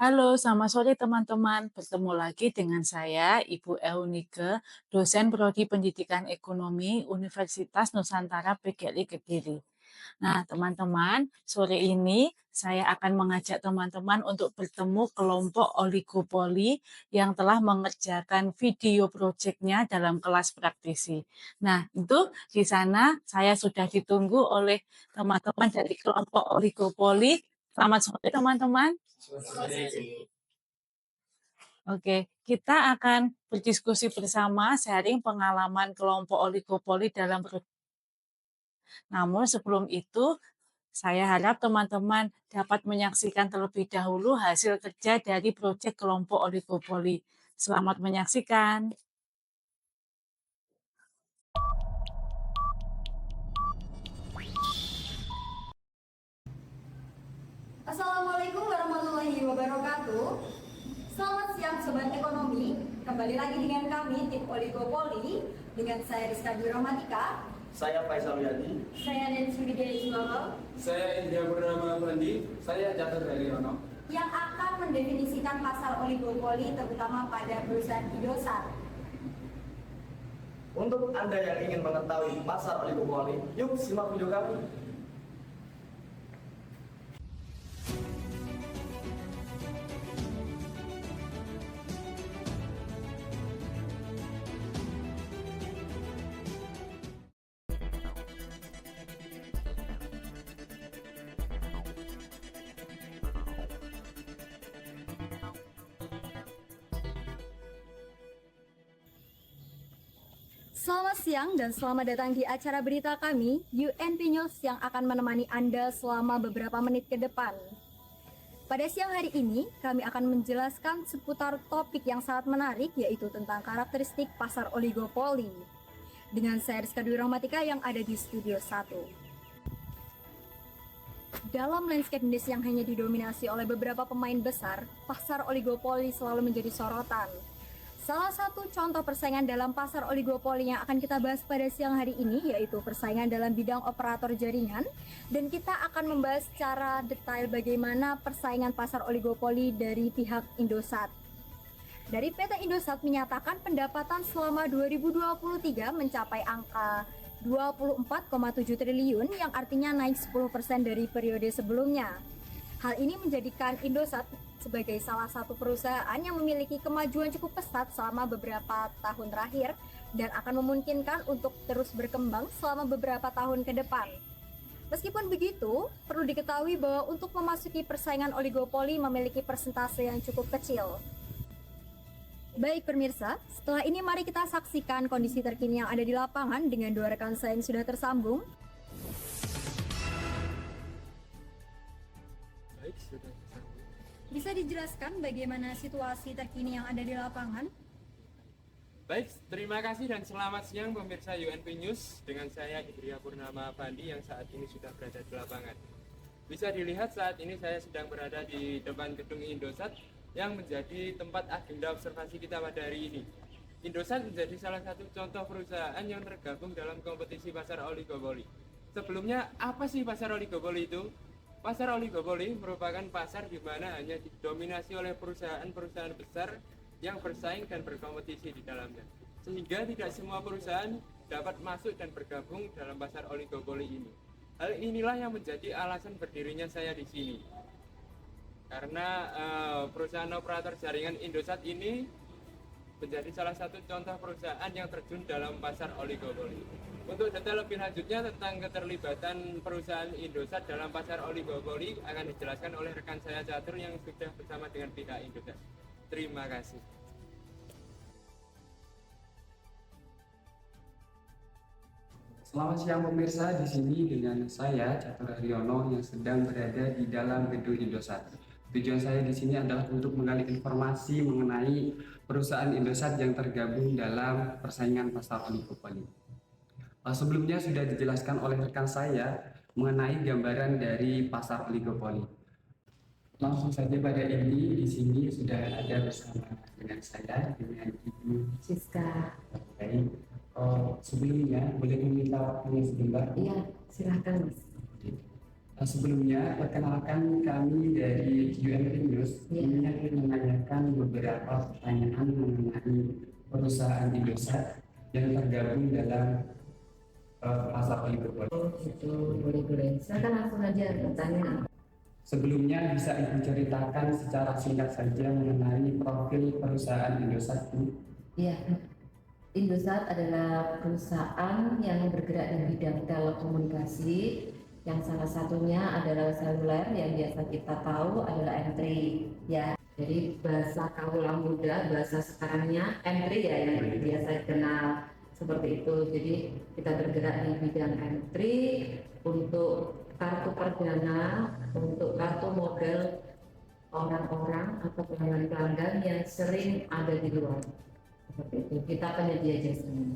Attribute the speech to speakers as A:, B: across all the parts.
A: Halo, selamat sore teman-teman. Bertemu lagi dengan saya, Ibu Eunike, dosen Prodi Pendidikan Ekonomi Universitas Nusantara PGRI Kediri. Nah, teman-teman, sore ini saya akan mengajak teman-teman untuk bertemu kelompok oligopoli yang telah mengerjakan video proyeknya dalam kelas praktisi. Nah, itu di sana saya sudah ditunggu oleh teman-teman dari kelompok oligopoli. Selamat sore, teman-teman. Oke, kita akan berdiskusi bersama sharing pengalaman kelompok oligopoli dalam namun sebelum itu saya harap teman-teman dapat menyaksikan terlebih dahulu hasil kerja dari proyek kelompok oligopoli. Selamat menyaksikan.
B: Assalamualaikum warahmatullahi wabarakatuh. Selamat siang Sobat Ekonomi. Kembali lagi dengan kami tim Oligopoli dengan saya Rizka Duramatika.
C: Saya Faisal Yadi.
B: Saya Nancy Widya Ismail.
D: Saya Indra Purnama Bandi. Saya Catur Haryono.
B: Yang akan mendefinisikan pasar oligopoli terutama pada perusahaan Indosat.
C: Untuk Anda yang ingin mengetahui pasar oligopoli, yuk simak video kami.
B: Selamat siang dan selamat datang di acara berita kami, UNP News yang akan menemani Anda selama beberapa menit ke depan. Pada siang hari ini, kami akan menjelaskan seputar topik yang sangat menarik, yaitu tentang karakteristik pasar oligopoli. Dengan saya Rizka Dwi Rahmatika yang ada di Studio 1. Dalam landscape Indonesia yang hanya didominasi oleh beberapa pemain besar, pasar oligopoli selalu menjadi sorotan. Salah satu contoh persaingan dalam pasar oligopoli yang akan kita bahas pada siang hari ini yaitu persaingan dalam bidang operator jaringan, dan kita akan membahas secara detail bagaimana persaingan pasar oligopoli dari pihak Indosat. Dari PT Indosat menyatakan pendapatan selama 2023 mencapai angka 24,7 triliun yang artinya naik 10% dari periode sebelumnya. Hal ini menjadikan Indosat sebagai salah satu perusahaan yang memiliki kemajuan cukup pesat selama beberapa tahun terakhir dan akan memungkinkan untuk terus berkembang selama beberapa tahun ke depan. Meskipun begitu, perlu diketahui bahwa untuk memasuki persaingan oligopoli memiliki persentase yang cukup kecil. Baik pemirsa, setelah ini mari kita saksikan kondisi terkini yang ada di lapangan dengan dua rekan saya yang sudah tersambung.
D: Baik, sudah tersambung.
B: Bisa dijelaskan bagaimana situasi terkini yang ada di lapangan?
D: Baik, terima kasih dan selamat siang pemirsa UNP News dengan saya Indra Purnama Bandi yang saat ini sudah berada di lapangan. Bisa dilihat saat ini saya sedang berada di depan gedung Indosat yang menjadi tempat agenda observasi kita pada hari ini. Indosat menjadi salah satu contoh perusahaan yang tergabung dalam kompetisi pasar oligopoli. Sebelumnya, apa sih pasar oligopoli itu? Pasar oligopoli merupakan pasar di mana hanya didominasi oleh perusahaan-perusahaan besar yang bersaing dan berkompetisi di dalamnya. Sehingga tidak semua perusahaan dapat masuk dan bergabung dalam pasar oligopoli ini. Hal inilah yang menjadi alasan berdirinya saya di sini. Karena perusahaan operator jaringan Indosat ini menjadi salah satu contoh perusahaan yang terjun dalam pasar oligopoli. Untuk detail lebih lanjutnya tentang keterlibatan perusahaan Indosat dalam pasar oligopoli akan dijelaskan oleh rekan saya Catur yang sudah bersama dengan pihak Indosat. Terima kasih.
E: Selamat siang pemirsa, di sini dengan saya Catur Haryono yang sedang berada di dalam gedung Indosat. Tujuan saya di sini adalah untuk menggali informasi mengenai perusahaan Indosat yang tergabung dalam persaingan pasar oligopoli. Sebelumnya sudah dijelaskan oleh rekan saya mengenai gambaran dari pasar oligopoli. Langsung saja pada ini di sini sudah ada bersama dengan saya dengan Ibu
F: Siska.
E: Baik. Sebelumnya boleh meminta waktunya sebentar?
F: Iya, silakan Mas.
E: Sebelumnya, perkenalkan kami dari UNP News ingin menanyakan beberapa pertanyaan mengenai perusahaan Indosat yang tergabung dalam pasar oligopoli.
F: Oh gitu, boleh-boleh. Silakan langsung aja pertanyaan.
E: Sebelumnya, bisa Ibu ceritakan secara singkat saja mengenai profil perusahaan Indosat ini?
F: Iya, Indosat adalah perusahaan yang bergerak di bidang telekomunikasi, yang salah satunya adalah seluler yang biasa kita tahu adalah entry ya. Jadi bahasa kaula muda, bahasa sekarangnya entry ya yang biasa dikenal seperti itu. Jadi kita bergerak di bidang entry untuk kartu perdana, untuk kartu model orang-orang atau pelanggan-pelanggan yang sering ada di luar. Seperti itu, kita penyedia jasanya.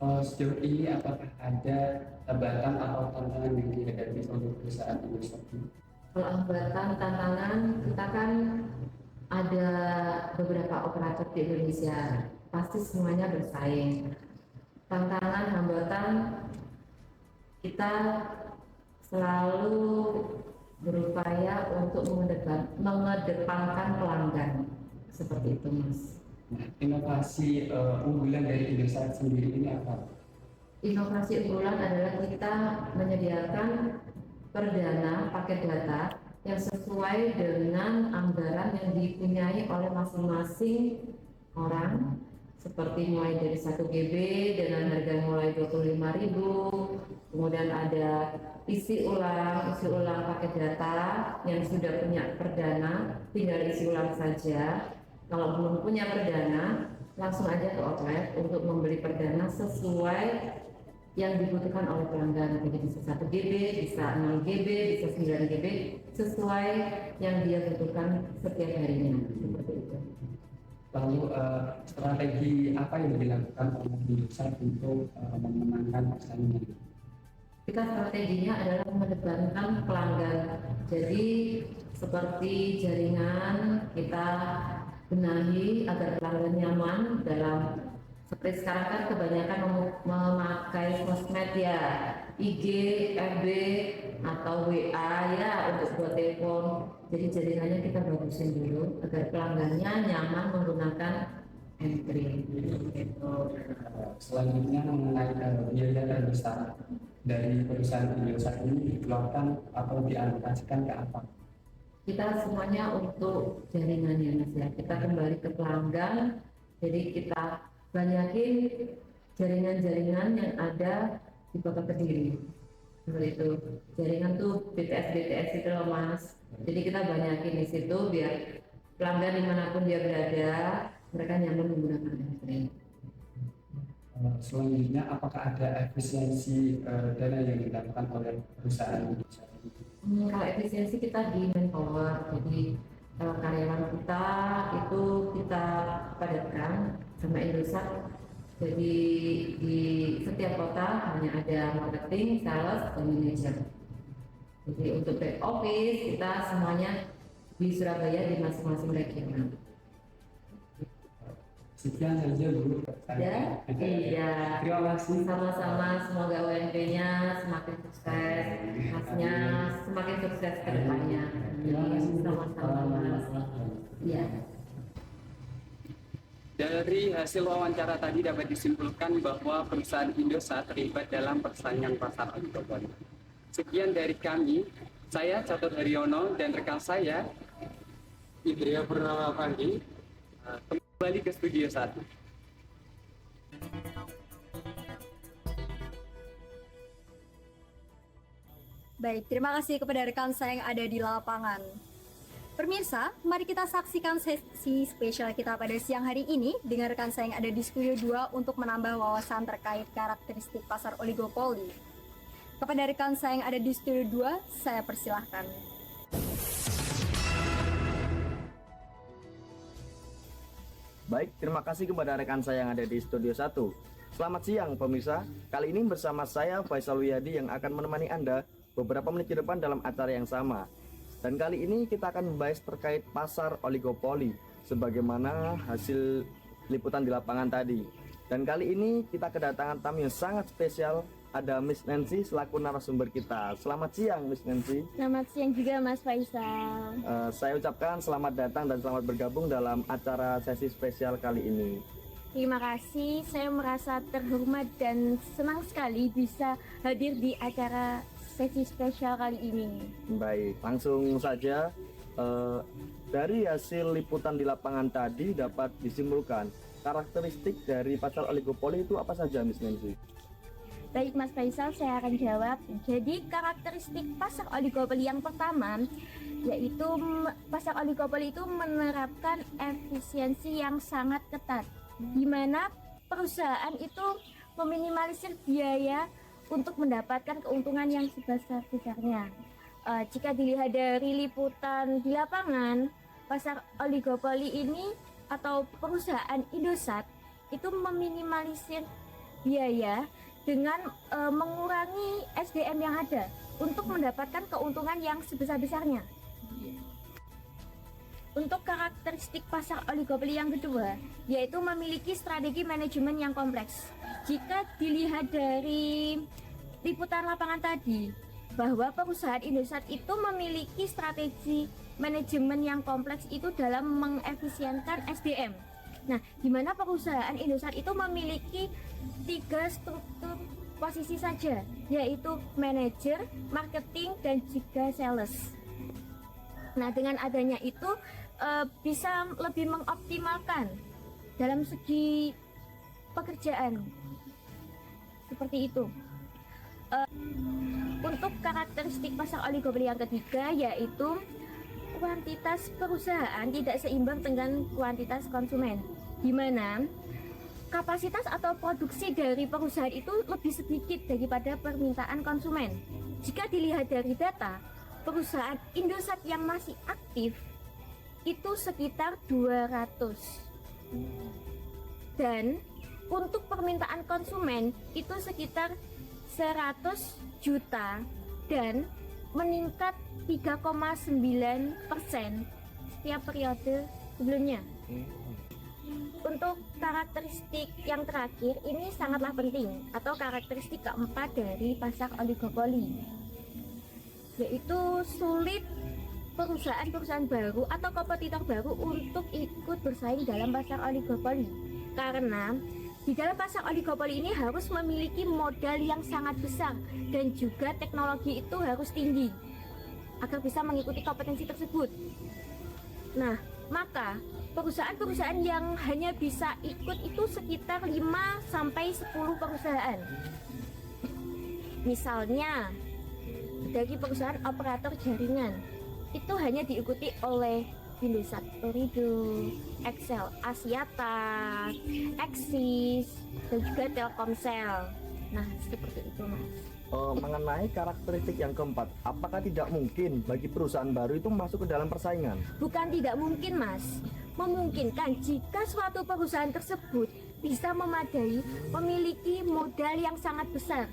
E: Sejauh ini apakah ada hambatan atau tantangan yang dihadapi oleh perusahaan Indosat ini?
F: Kalau hambatan, tantangan, kita kan ada beberapa operator di Indonesia, pasti semuanya bersaing. Tantangan, hambatan, kita selalu berupaya untuk mengedepankan pelanggan, seperti itu Mas.
E: Nah, inovasi unggulan dari Indosat sendiri ini apa?
F: Inovasi unggulan adalah kita menyediakan perdana paket data yang sesuai dengan anggaran yang dipunyai oleh masing-masing orang, seperti mulai dari 1 GB dengan harga mulai 25.000, kemudian ada isi ulang paket data yang sudah punya perdana, tinggal isi ulang saja. Kalau belum punya perdana, langsung aja ke outlet untuk membeli perdana sesuai yang dibutuhkan oleh pelanggan. Jadi bisa 1 GB, bisa 0 GB, bisa 9 GB, sesuai yang dia butuhkan setiap harinya. Seperti itu.
E: Lalu strategi apa yang dilakukan oleh Indosat untuk memenangkan persaingan?
F: Kita strateginya adalah mengedepankan pelanggan. Jadi seperti jaringan kita benahi agar pelanggan nyaman dalam seperti sekarang kan kebanyakan memakai sosmed ya, IG, FB atau WA ya untuk buat telepon. Jadi jaringannya kita bagusin dulu agar pelanggannya nyaman menggunakan entry. Gitu.
E: Selanjutnya mengenai biaya terbesar dari perusahaan Indosat ini dikeluarkan atau dialokasikan ke apa?
F: Kita semuanya untuk jaringannya Mas ya. Kita kembali ke pelanggan, jadi kita banyakin jaringan-jaringan yang ada di Kota Kediri. Seperti itu. Jaringan tuh BTS itu loh Mas. Jadi kita banyakin di situ biar pelanggan dimanapun dia berada, mereka nyaman menggunakan entry.
E: Selanjutnya, apakah ada efisiensi dana yang dilakukan oleh perusahaan Indosat ini?
F: Kalau efisiensi kita di manpower, jadi karyawan kita itu kita padatkan sama Indosat. Jadi di setiap kota hanya ada marketing, sales, dan manajer. Jadi untuk back office kita semuanya di Surabaya di masing-masing regional.
E: Sekian saja Bu.
F: Ya, iya.
E: Terima kasih.
F: Sama-sama, semoga UNP-nya semakin sukses, Masnya semakin sukses ke depannya.
E: Terima kasih.
F: Sama-sama, Mas. Iya.
E: Dari hasil wawancara tadi dapat disimpulkan bahwa perusahaan Indosat terlibat dalam persaingan pasar oligopoli. Sekian dari kami, saya Catur Haryono dan rekan saya
D: Indria Purnama Pandi.
E: kembali ke studio 1.
B: Baik, terima kasih kepada rekan saya yang ada di lapangan. Pemirsa, mari kita saksikan sesi spesial kita pada siang hari ini dengan rekan saya yang ada di studio 2 untuk menambah wawasan terkait karakteristik pasar oligopoli. Kepada rekan saya yang ada di studio 2, saya persilahkan.
C: Baik, terima kasih kepada rekan saya yang ada di studio 1. Selamat siang pemirsa, kali ini bersama saya Faisal Wiyadi yang akan menemani Anda beberapa menit ke depan dalam acara yang sama. Dan kali ini kita akan membahas terkait pasar oligopoli sebagaimana hasil liputan di lapangan tadi. Dan kali ini kita kedatangan tamu yang sangat spesial ada Miss Nancy selaku narasumber kita. Selamat siang Miss Nancy.
B: Selamat siang juga Mas Faisal.
C: Saya ucapkan selamat datang dan selamat bergabung dalam acara sesi spesial kali ini.
B: Terima kasih, saya merasa terhormat dan senang sekali bisa hadir di acara sesi spesial kali ini.
C: Baik, langsung saja. Dari hasil liputan di lapangan tadi dapat disimpulkan karakteristik dari pasar oligopoli itu apa saja, Miss Nancy?
B: Baik Mas Faisal, saya akan jawab. Jadi karakteristik pasar oligopoli yang pertama yaitu pasar oligopoli itu menerapkan efisiensi yang sangat ketat, di mana perusahaan itu meminimalisir biaya untuk mendapatkan keuntungan yang sebesar-besarnya. Jika dilihat dari liputan di lapangan, pasar oligopoli ini atau perusahaan Indosat itu meminimalisir biaya dengan mengurangi SDM yang ada untuk mendapatkan keuntungan yang sebesar-besarnya. Untuk karakteristik pasar oligopoli yang kedua, yaitu memiliki strategi manajemen yang kompleks. Jika dilihat dari liputan lapangan tadi, bahwa perusahaan Indosat itu memiliki strategi manajemen yang kompleks itu dalam mengefisienkan SDM. Nah, di mana perusahaan Indosat itu memiliki 3 struktur posisi saja, yaitu manajer, marketing, dan juga sales. Nah, dengan adanya itu bisa lebih mengoptimalkan dalam segi pekerjaan seperti itu. Untuk karakteristik pasar oligopoli yang ketiga yaitu kuantitas perusahaan tidak seimbang dengan kuantitas konsumen, di mana kapasitas atau produksi dari perusahaan itu lebih sedikit daripada permintaan konsumen. Jika dilihat dari data, perusahaan Indosat yang masih aktif itu sekitar 200, dan untuk permintaan konsumen itu sekitar 100 juta dan meningkat 3,9% setiap periode sebelumnya. Untuk karakteristik yang terakhir ini sangatlah penting, atau karakteristik keempat dari pasar oligopoli, yaitu sulit perusahaan-perusahaan baru atau kompetitor baru untuk ikut bersaing dalam pasar oligopoli, karena di dalam pasar oligopoli ini harus memiliki modal yang sangat besar dan juga teknologi itu harus tinggi agar bisa mengikuti kompetensi tersebut. Nah, maka perusahaan-perusahaan yang hanya bisa ikut itu sekitar 5-10 perusahaan. Misalnya dari perusahaan operator jaringan itu hanya diikuti oleh Indosat, Torido, Excel, Axiata, Axis, dan juga Telkomsel. Nah, seperti itu Mas.
C: Mengenai karakteristik yang keempat, apakah tidak mungkin bagi perusahaan baru itu masuk ke dalam persaingan?
B: Bukan tidak mungkin Mas, memungkinkan jika suatu perusahaan tersebut bisa memadai, memiliki modal yang sangat besar,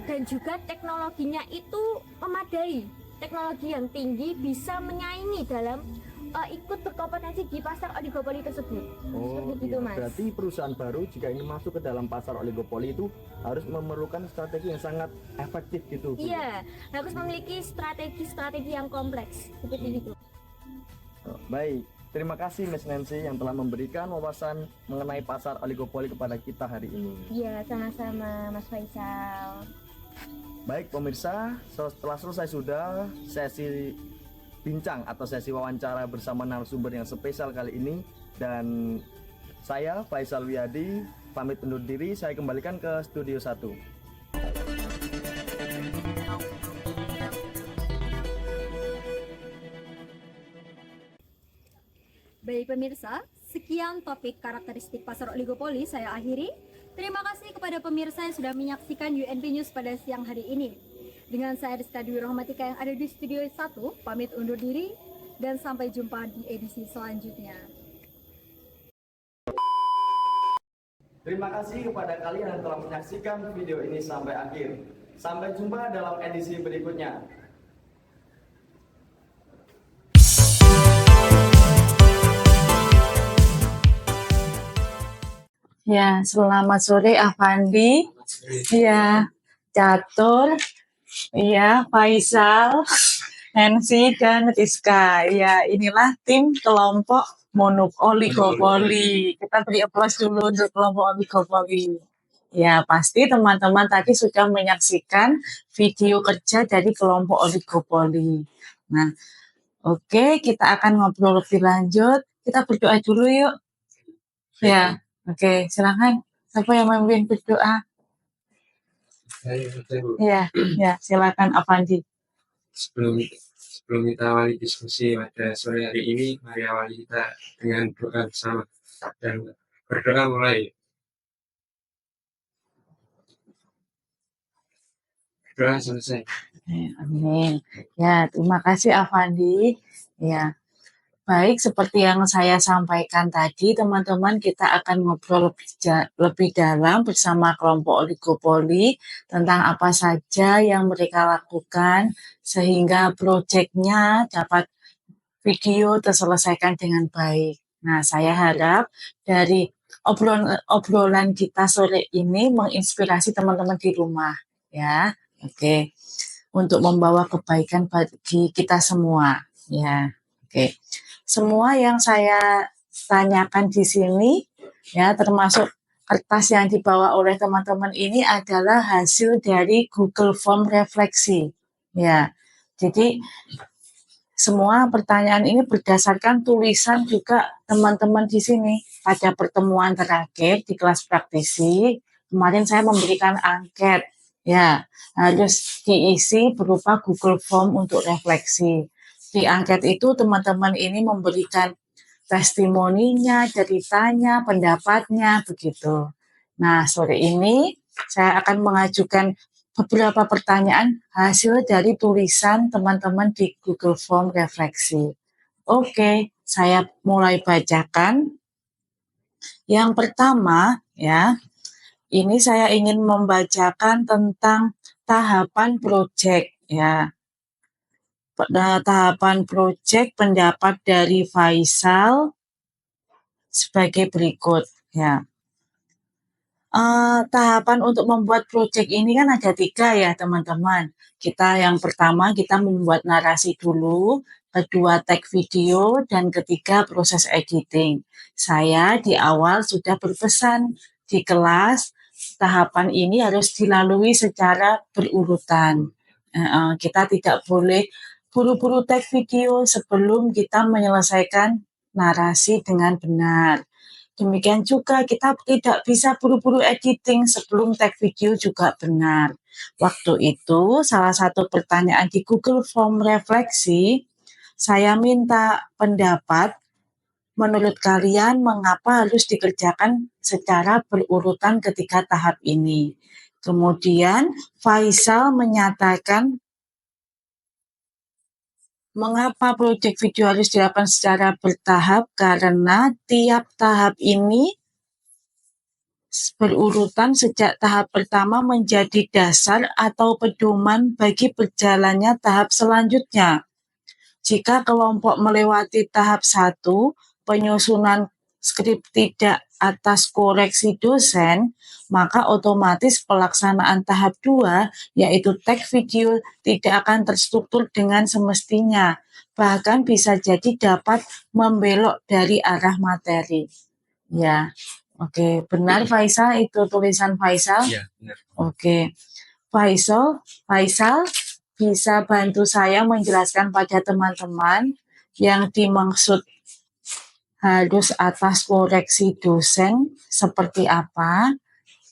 B: dan juga teknologinya itu memadai, teknologi yang tinggi, bisa menyaingi dalam ikut berkompetensi di pasar oligopoli tersebut. Seperti itu Mas.
C: Berarti perusahaan baru jika ingin masuk ke dalam pasar oligopoli itu harus memerlukan strategi yang sangat efektif gitu.
B: Iya, harus memiliki strategi yang kompleks seperti itu.
C: Baik, terima kasih Miss Nancy yang telah memberikan wawasan mengenai pasar oligopoli kepada kita hari ini.
B: Iya, sama-sama Mas Faisal.
C: Baik pemirsa, setelah selesai sudah sesi bincang atau sesi wawancara bersama narasumber yang spesial kali ini, dan saya Faisal Wiyadi pamit undur diri. Saya kembalikan ke studio 1.
B: Baik pemirsa, sekian topik karakteristik pasar oligopoli saya akhiri. Terima kasih kepada pemirsa yang sudah menyaksikan UNP News pada siang hari ini. Dengan saya Rizka Dwi Rahmatika yang ada di studio 1, pamit undur diri dan sampai jumpa di edisi selanjutnya.
C: Terima kasih kepada kalian yang telah menyaksikan video ini sampai akhir. Sampai jumpa dalam edisi berikutnya.
A: Ya, selamat sore Afandi. Ya, Catur, ya, Faisal, Nancy, dan Rizka. Ya, inilah tim kelompok oligopoli. Kita beri aplaus dulu untuk kelompok oligopoli. Ya, pasti teman-teman tadi sudah menyaksikan video kerja dari kelompok oligopoli. Nah, oke, kita akan ngobrol lebih lanjut. Kita berdoa dulu yuk. Ya, oke, silakan. Siapa yang memimpin berdoa? Ya, silakan Avandi.
G: Sebelum kita awali diskusi pada sore hari ini, mari awali kita dengan doa bersama dan berdoa mulai. Doa selesai.
A: Amin. Ya, terima kasih Avandi. Ya, baik, seperti yang saya sampaikan tadi, teman-teman, kita akan ngobrol lebih dalam bersama kelompok oligopoli tentang apa saja yang mereka lakukan sehingga proyeknya dapat video terselesaikan dengan baik. Nah, saya harap dari obrolan kita sore ini menginspirasi teman-teman di rumah, ya. Oke. Untuk membawa kebaikan bagi kita semua, ya. Oke. Semua yang saya tanyakan di sini, ya, termasuk kertas yang dibawa oleh teman-teman ini adalah hasil dari Google Form refleksi. Ya, jadi semua pertanyaan ini berdasarkan tulisan juga teman-teman di sini. Pada pertemuan terakhir di kelas praktisi, kemarin saya memberikan angket, ya, harus diisi berupa Google Form untuk refleksi. Di angket itu teman-teman ini memberikan testimoninya, ceritanya, pendapatnya, begitu. Nah, sore ini saya akan mengajukan beberapa pertanyaan hasil dari tulisan teman-teman di Google Form refleksi. Oke, saya mulai bacakan. Yang pertama, ya, ini saya ingin membacakan tentang tahapan proyek, ya. Tahapan proyek pendapat dari Faisal sebagai berikut, ya. Tahapan untuk membuat proyek ini kan ada 3 ya teman-teman. Yang pertama kita membuat narasi dulu, kedua tag video, dan ketiga proses editing. Saya di awal sudah berpesan di kelas tahapan ini harus dilalui secara berurutan. Kita tidak boleh buru-buru tag video sebelum kita menyelesaikan narasi dengan benar. Demikian juga kita tidak bisa buru-buru editing sebelum tag video juga benar. Waktu itu salah satu pertanyaan di Google Form refleksi, saya minta pendapat menurut kalian mengapa harus dikerjakan secara berurutan ketiga tahap ini. Kemudian Faisal menyatakan mengapa proyek video harus dilakukan secara bertahap karena tiap tahap ini berurutan sejak tahap pertama menjadi dasar atau pedoman bagi berjalannya tahap selanjutnya. Jika kelompok melewati tahap 1, penyusunan skrip tidak atas koreksi dosen, maka otomatis pelaksanaan tahap 2, yaitu tag video, tidak akan terstruktur dengan semestinya. Bahkan bisa jadi dapat membelok dari arah materi. Ya, oke. Benar Faisal, itu tulisan Faisal?
G: Iya, benar.
A: Oke. Faisal bisa bantu saya menjelaskan pada teman-teman yang dimaksud harus atas koreksi dosen seperti apa,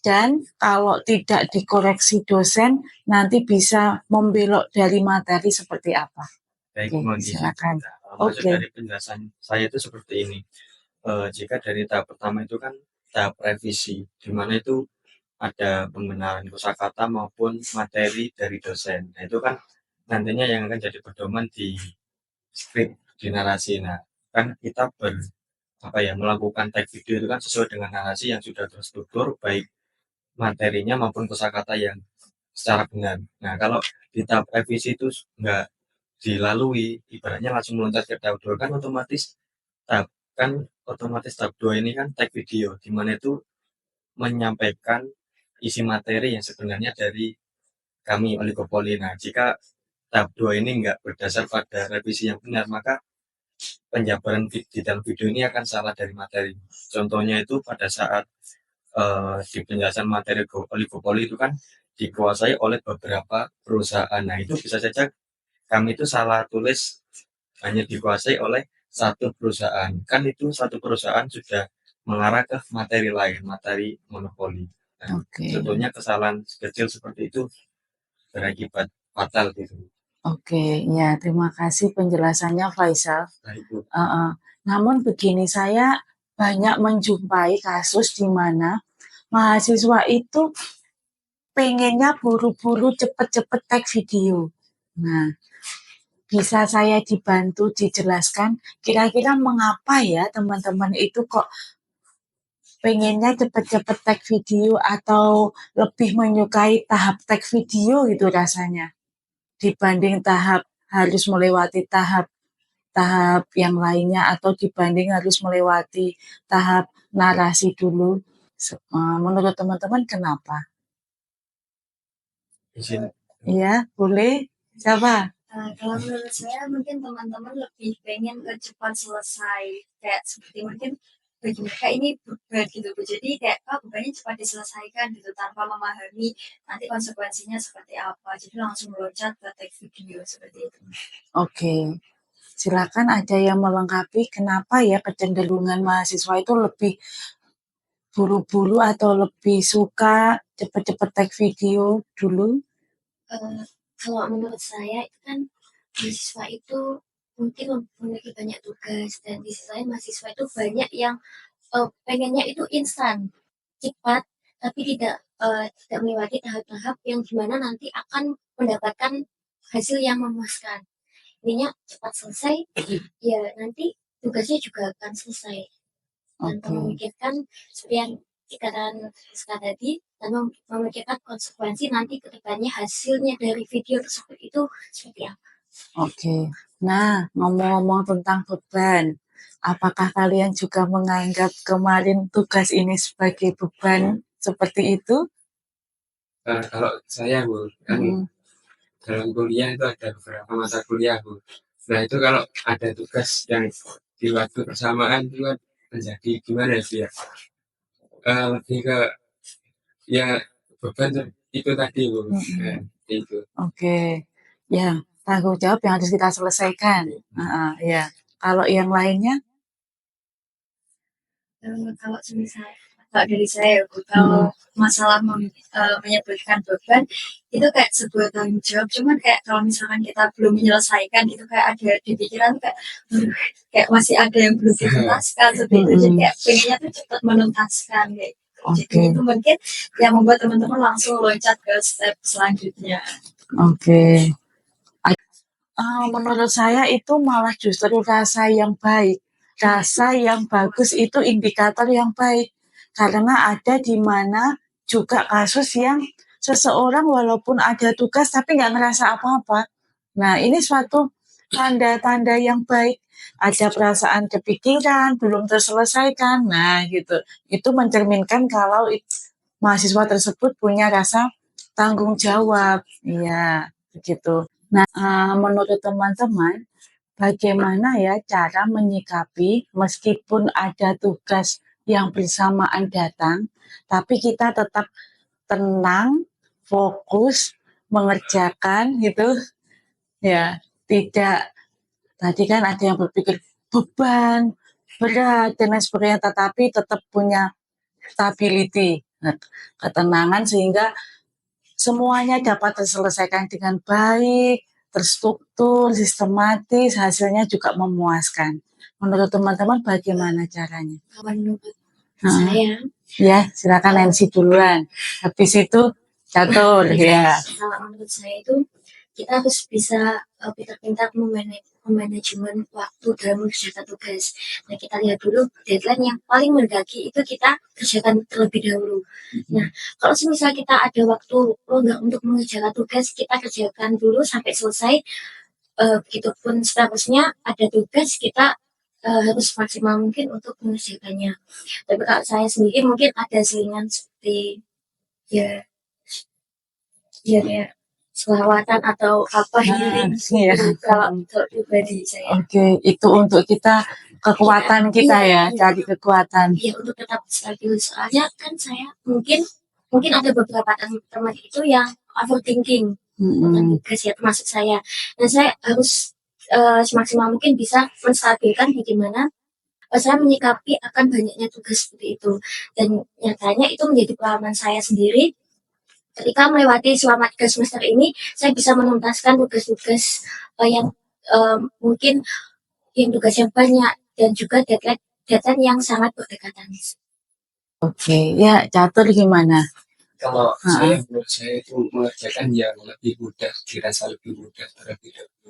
A: dan kalau tidak dikoreksi dosen nanti bisa membelok dari materi seperti apa.
G: Baik,
A: Oke, silakan.
G: Maksud dari penjelasan saya itu seperti ini. Jika dari tahap pertama itu kan tahap revisi, di mana itu ada pembenaran kosakata maupun materi dari dosen. Nah, itu kan nantinya yang akan jadi pedoman di skrip, di narasi. Nah, kan kita melakukan tag video itu kan sesuai dengan narasi yang sudah terstruktur, baik materinya maupun kosakata yang secara benar. Nah, kalau di tahap revisi itu nggak dilalui, ibaratnya langsung meloncat ke tahap 2, kan otomatis tahap 2 ini kan tag video, di mana itu menyampaikan isi materi yang sebenarnya dari kami oligopoli. Nah, jika tahap 2 ini nggak berdasar pada revisi yang benar, maka penjabaran di dalam video ini akan salah dari materi. Contohnya itu pada saat di penjelasan materi oligopoli itu kan dikuasai oleh beberapa perusahaan. Nah, itu bisa saja kami itu salah tulis hanya dikuasai oleh satu perusahaan. Kan itu satu perusahaan sudah mengarah ke materi lain, materi monopoli. Nah,
A: Oke.
G: sebetulnya kesalahan kecil seperti itu berakibat fatal gitu.
A: Oke, ya terima kasih penjelasannya Faisal.
G: Nah, itu.
A: Namun begini, saya banyak menjumpai kasus di mana mahasiswa itu pengennya buru-buru cepet-cepet tag video. Nah, bisa saya dibantu dijelaskan kira-kira mengapa ya teman-teman itu kok pengennya cepet-cepet tag video atau lebih menyukai tahap tag video gitu rasanya dibanding tahap harus melewati tahap yang lainnya atau dibanding harus melewati tahap narasi dulu. Menurut teman-teman kenapa?
G: Izin.
A: Iya, boleh? Siapa?
B: Kalau menurut saya mungkin teman-teman lebih pengen cepat selesai, kayak seperti mungkin bagi mereka ini beban gitu Bu. Jadi kayak bebannya cepat diselesaikan gitu tanpa memahami nanti konsekuensinya seperti apa. Jadi langsung loncat ke tag video seperti itu.
A: Oke. Silakan ada yang melengkapi kenapa ya kecenderungan mahasiswa itu lebih buru-buru atau lebih suka cepet-cepet tag video dulu?
H: Kalau menurut saya itu kan mahasiswa itu mungkin memiliki banyak tugas dan di sisi lain mahasiswa itu banyak yang pengennya itu instan, cepat, tapi tidak melewati tahap-tahap yang gimana nanti akan mendapatkan hasil yang memuaskan. Intinya cepat selesai, ya nanti tugasnya juga akan selesai. Tanpa memikirkan seperti yang dikatakan Rizka tadi, tanpa memikirkan konsekuensi nanti ke depannya hasilnya dari video tersebut itu seperti apa.
A: Oke. Nah, ngomong-ngomong tentang beban, apakah kalian juga menganggap kemarin tugas ini sebagai beban seperti itu?
E: Kalau saya Bu, kan dalam kuliah itu ada beberapa mata kuliah Bu. Nah itu kalau ada tugas yang di waktu bersamaan itu kan menjadi gimana sih ya? Lebih ke ya beban itu tadi Bu. Itu.
A: Oke. Ya, tanggung jawab yang harus kita selesaikan. Ya. Kalau yang lainnya?
B: Kalau dari saya, kalau masalah menyebutkan beban itu kayak sebuah tanggung jawab. Cuman kayak kalau misalkan kita belum menyelesaikan itu kayak ada di pikiran kayak masih ada yang belum dituntaskan seperti itu. Jadi kayak pengennya tuh cepat menuntaskan kayak. Jadi itu mungkin yang membuat teman-teman langsung loncat ke step selanjutnya.
A: Oke. Menurut saya itu malah justru rasa yang baik. Rasa yang bagus itu indikator yang baik. Karena ada di mana juga kasus yang seseorang walaupun ada tugas tapi nggak ngerasa apa-apa. Nah, ini suatu tanda-tanda yang baik. Ada perasaan kepikiran, belum terselesaikan. Nah, gitu. Itu mencerminkan kalau mahasiswa tersebut punya rasa tanggung jawab. Iya, begitu. Nah, menurut teman-teman, bagaimana ya cara menyikapi meskipun ada tugas yang bersamaan datang, tapi kita tetap tenang, fokus, mengerjakan gitu, ya tidak tadi kan ada yang berpikir beban, berat, dan lain sebagainya, tetapi tetap punya stability, ketenangan sehingga semuanya dapat terselesaikan dengan baik, terstruktur, sistematis, hasilnya juga memuaskan. Menurut teman-teman bagaimana caranya?
H: Menurut saya,
A: ya silakan Nancy duluan. Habis itu catur ya.
H: Kalau menurut saya itu kita harus bisa pintar-pintar memanajemen waktu dalam mengerjakan tugas. Nah kita lihat dulu deadline yang paling mendaki itu kita kerjakan terlebih dahulu. Nah kalau misalnya kita ada waktu longgar untuk mengerjakan tugas, kita kerjakan dulu sampai selesai. Begitupun seterusnya ada tugas kita harus maksimal mungkin untuk mengerjakannya. Tapi kalau saya sendiri mungkin ada selingan seperti ya selawatan atau apa healing
A: iya.
H: gitu kalau pribadi saya.
A: Oke, itu untuk kita kekuatan kita ya,
H: Iya.
A: cari kekuatan.
H: Iya, untuk tetap stabil. Soalnya kan saya mungkin ada beberapa teman itu yang overthinking tentang tugas ya, termasuk saya. Dan saya harus semaksimal mungkin bisa menstabilkan bagaimana saya menyikapi akan banyaknya tugas seperti itu. Dan nyatanya itu menjadi pengalaman saya sendiri. Ketika melewati selama 3 semester ini, saya bisa menuntaskan tugas-tugas yang mungkin yang tugasnya banyak dan juga deadline yang sangat berdekatan.
A: Oke, ya Catur gimana?
E: Kalau saya, menurut saya itu mengerjakan yang lebih mudah, dirasa lebih mudah terlebih dahulu.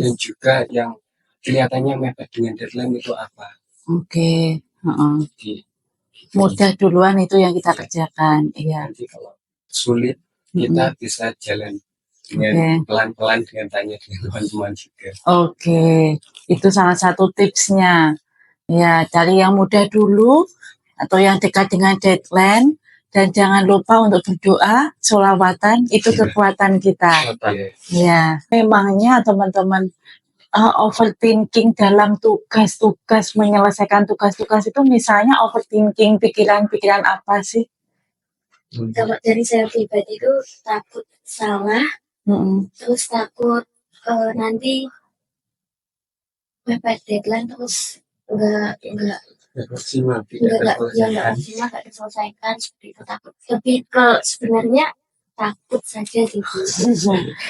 E: Dan juga yang kelihatannya mepet dengan deadline itu apa.
A: Oke,
E: Jadi,
A: mudah duluan itu yang kita kerjakan. Iya.
E: nanti kalau sulit, kita bisa jalan dengan pelan-pelan dengan tanya dengan teman-teman juga.
A: Oke, itu salah satu tipsnya. Ya, cari yang mudah dulu atau yang dekat dengan deadline dan jangan lupa untuk berdoa, sholawatan itu kekuatan kita. Ya, memangnya teman-teman overthinking dalam tugas-tugas menyelesaikan tugas-tugas itu misalnya overthinking pikiran-pikiran apa sih?
H: Kalau dari saya pribadi itu takut salah, terus takut nanti mepet deadline terus enggak
E: maksimal,
H: nggak terselesaikan seperti itu. Takut lebih ke sebenarnya takut saja sih.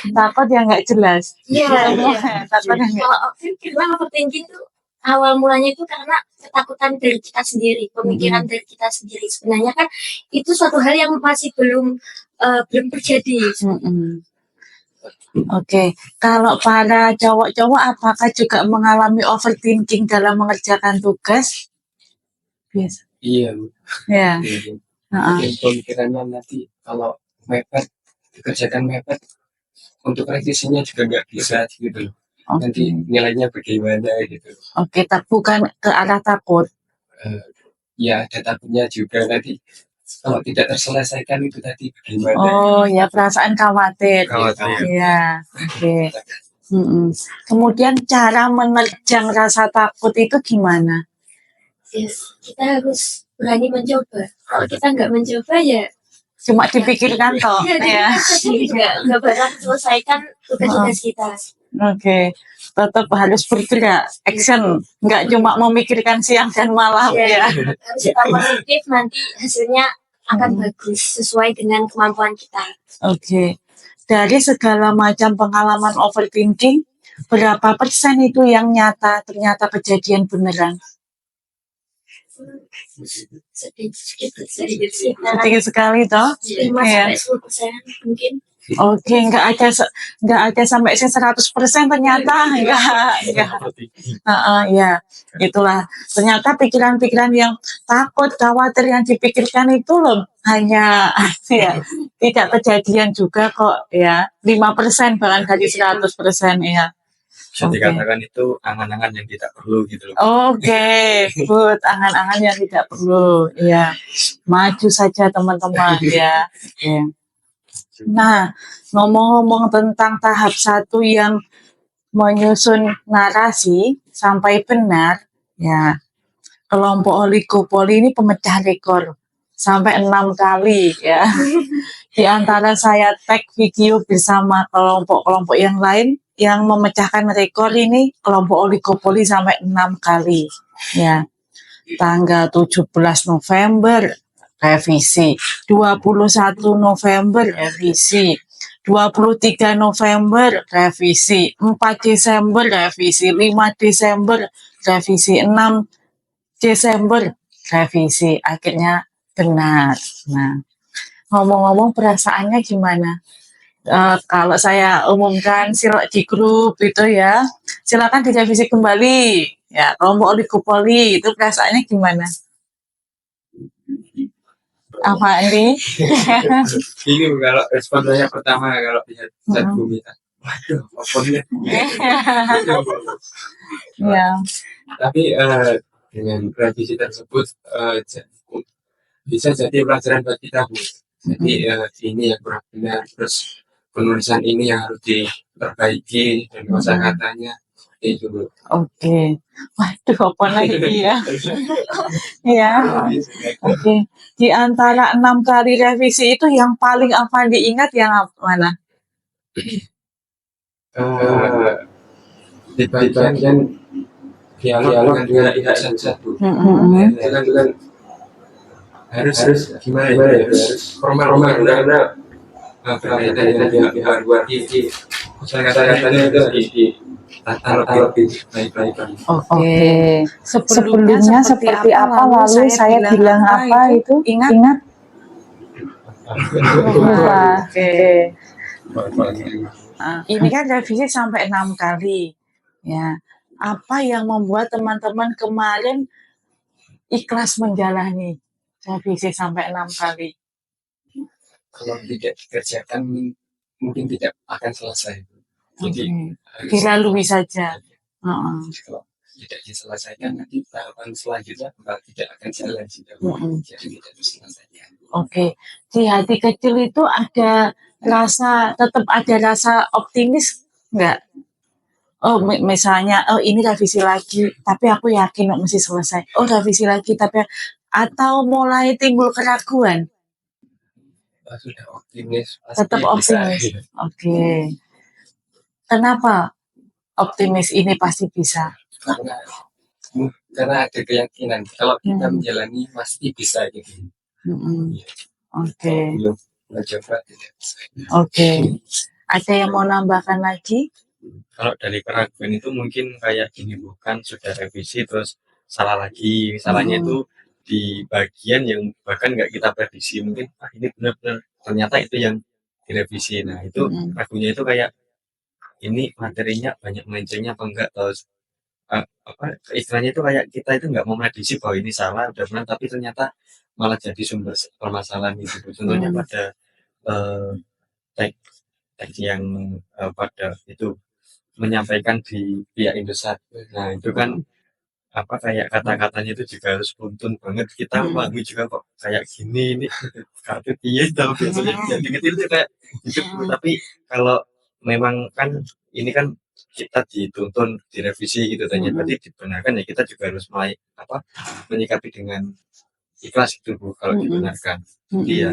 A: Takut yang nggak jelas.
H: Iya.
A: Takut yang nggak.
H: Kalau overthinking tuh awal mulanya itu karena ketakutan dari kita sendiri, pemikiran dari kita sendiri. Sebenarnya kan itu suatu hal yang masih belum terjadi.
A: Oke, kalau para cowok-cowok apakah juga mengalami overthinking dalam mengerjakan tugas? Biasa.
E: Iya.
A: Ya.
E: Mungkin pemikirannya nanti kalau mepet, dikerjakan mepet, untuk revisinya juga nggak bisa gitu. Nanti nilainya bagaimana gitu.
A: Oke, bukan ke arah takut.
E: Ya, ada takutnya juga nanti kalau tidak terselesaikan itu tadi bagaimana.
A: Oh ya, perasaan khawatir. Iya, oke. Kemudian cara menerjang rasa takut itu gimana?
H: Yes, kita harus berani mencoba. Kalau kita nggak mencoba ya
A: cuma dipikirkan toh. Ya.
H: Nggak bakal selesaikan tugas-tugas kita.
A: Oke, tetap harus bergerak, action, nggak cuma memikirkan siang dan malam ya.
H: Harus kita positif, nanti hasilnya akan bagus sesuai dengan kemampuan kita.
A: Oke, dari segala macam pengalaman overthinking, berapa persen itu yang nyata ternyata kejadian beneran? Sedikit sekali toh.
H: 5-10% mungkin.
A: Oke, nggak ada sampai 100% ternyata enggak. Ya, itulah ternyata pikiran-pikiran yang takut, khawatir yang dipikirkan itu loh hanya ya tidak kejadian juga kok ya 5% bahkan dari 100% ya.
G: Bisa dikatakan itu angan-angan yang tidak perlu gitu loh.
A: Oke, good, angan-angan yang tidak perlu ya. Maju saja teman-teman ya. Nah, ngomong-ngomong tentang tahap 1 yang menyusun narasi sampai benar, ya kelompok oligopoli ini pemecah rekor sampai 6 kali ya. Di antara saya tag video bersama kelompok-kelompok yang lain yang memecahkan rekor ini kelompok oligopoli sampai 6 kali ya. Tanggal 17 November revisi, 21 November revisi, 23 November revisi, 4 Desember revisi, 5 Desember revisi, 6 Desember revisi. Akhirnya benar. Nah, ngomong-ngomong perasaannya gimana? Kalau saya umumkan di grup itu ya, silakan direvisi kembali. Ya, kelompok oligopoli itu perasaannya gimana? Apa ini?
E: Ini kalau respon saya pertama kalau lihat chat bumi, waduh, oponnya.
A: Ya.
E: Tapi dengan revisi tersebut bisa jadi pelajaran buat kita, Bu. Jadi ini yang kurang benar, terus
D: penulisan ini yang harus diperbaiki dan kosakatanya itu.
A: Oke. Waduh, apa lagi ya? Ya. Oke. Di antara 6 kali revisi itu yang paling apa diingat yang mana?
D: Di bagian dialog dengan pihak yang satu. Itu kan harus gimana ya? Harus formal karena berkaitan dengan pihak luar ini. Kosakatanya itu ditata lebih baik-baik.
A: Oke. Sebelumnya seperti apa lalu saya bilang apa itu? Ingat? Lupa. Oke. Ini kan revisi sampai 6 kali. Ya. Apa yang membuat teman-teman kemarin ikhlas menjalani revisi sampai 6 kali?
D: Kalau tidak dikerjakan mungkin tidak akan selesai. Jadi
A: dilalui saja.
D: kalau tidak diselesaikan nanti tahapan selanjutnya tidak akan jalan jadi tidak diselesaikan.
A: Oke, di hati kecil itu ada tetap ada rasa optimis nggak? Oh, misalnya, oh ini revisi lagi, tapi aku yakin mesti selesai. Oh revisi lagi, atau mulai timbul keraguan?
D: Sudah optimis.
A: Tetap optimis. Oke. Kenapa optimis ini pasti bisa?
D: Karena ada keyakinan kalau kita menjalani pasti bisa gitu.
A: Oke.
D: Belum mencoba tidak bisa.
A: Oke. Ada yang mau nambahkan lagi?
G: Kalau dari keraguan itu mungkin kayak gini, bukan sudah revisi terus salah lagi. Salahnya itu di bagian yang bahkan nggak kita prediksi, mungkin ini benar-benar ternyata itu yang direvisi. Nah itu ragunya itu kayak ini materinya banyak melencengnya apa enggak, terus istilahnya itu kayak kita itu nggak mau prediksi bahwa ini salah udah benar tapi ternyata malah jadi sumber permasalahan itu. Contohnya pada teks yang pada itu menyampaikan di pihak Indosat. Nah itu kan kayak kata-katanya itu juga harus beruntun banget. Kita pahami juga kok kayak gini ini kartu iya tahu biasanya jadi kecil itu kayak gitu. Tapi kalau memang kan ini kan kita dituntun direvisi gitu ternyata dibenarkan ya kita juga harus mulai menyikapi dengan ikhlas itu Bu kalau dibenarkan. Iya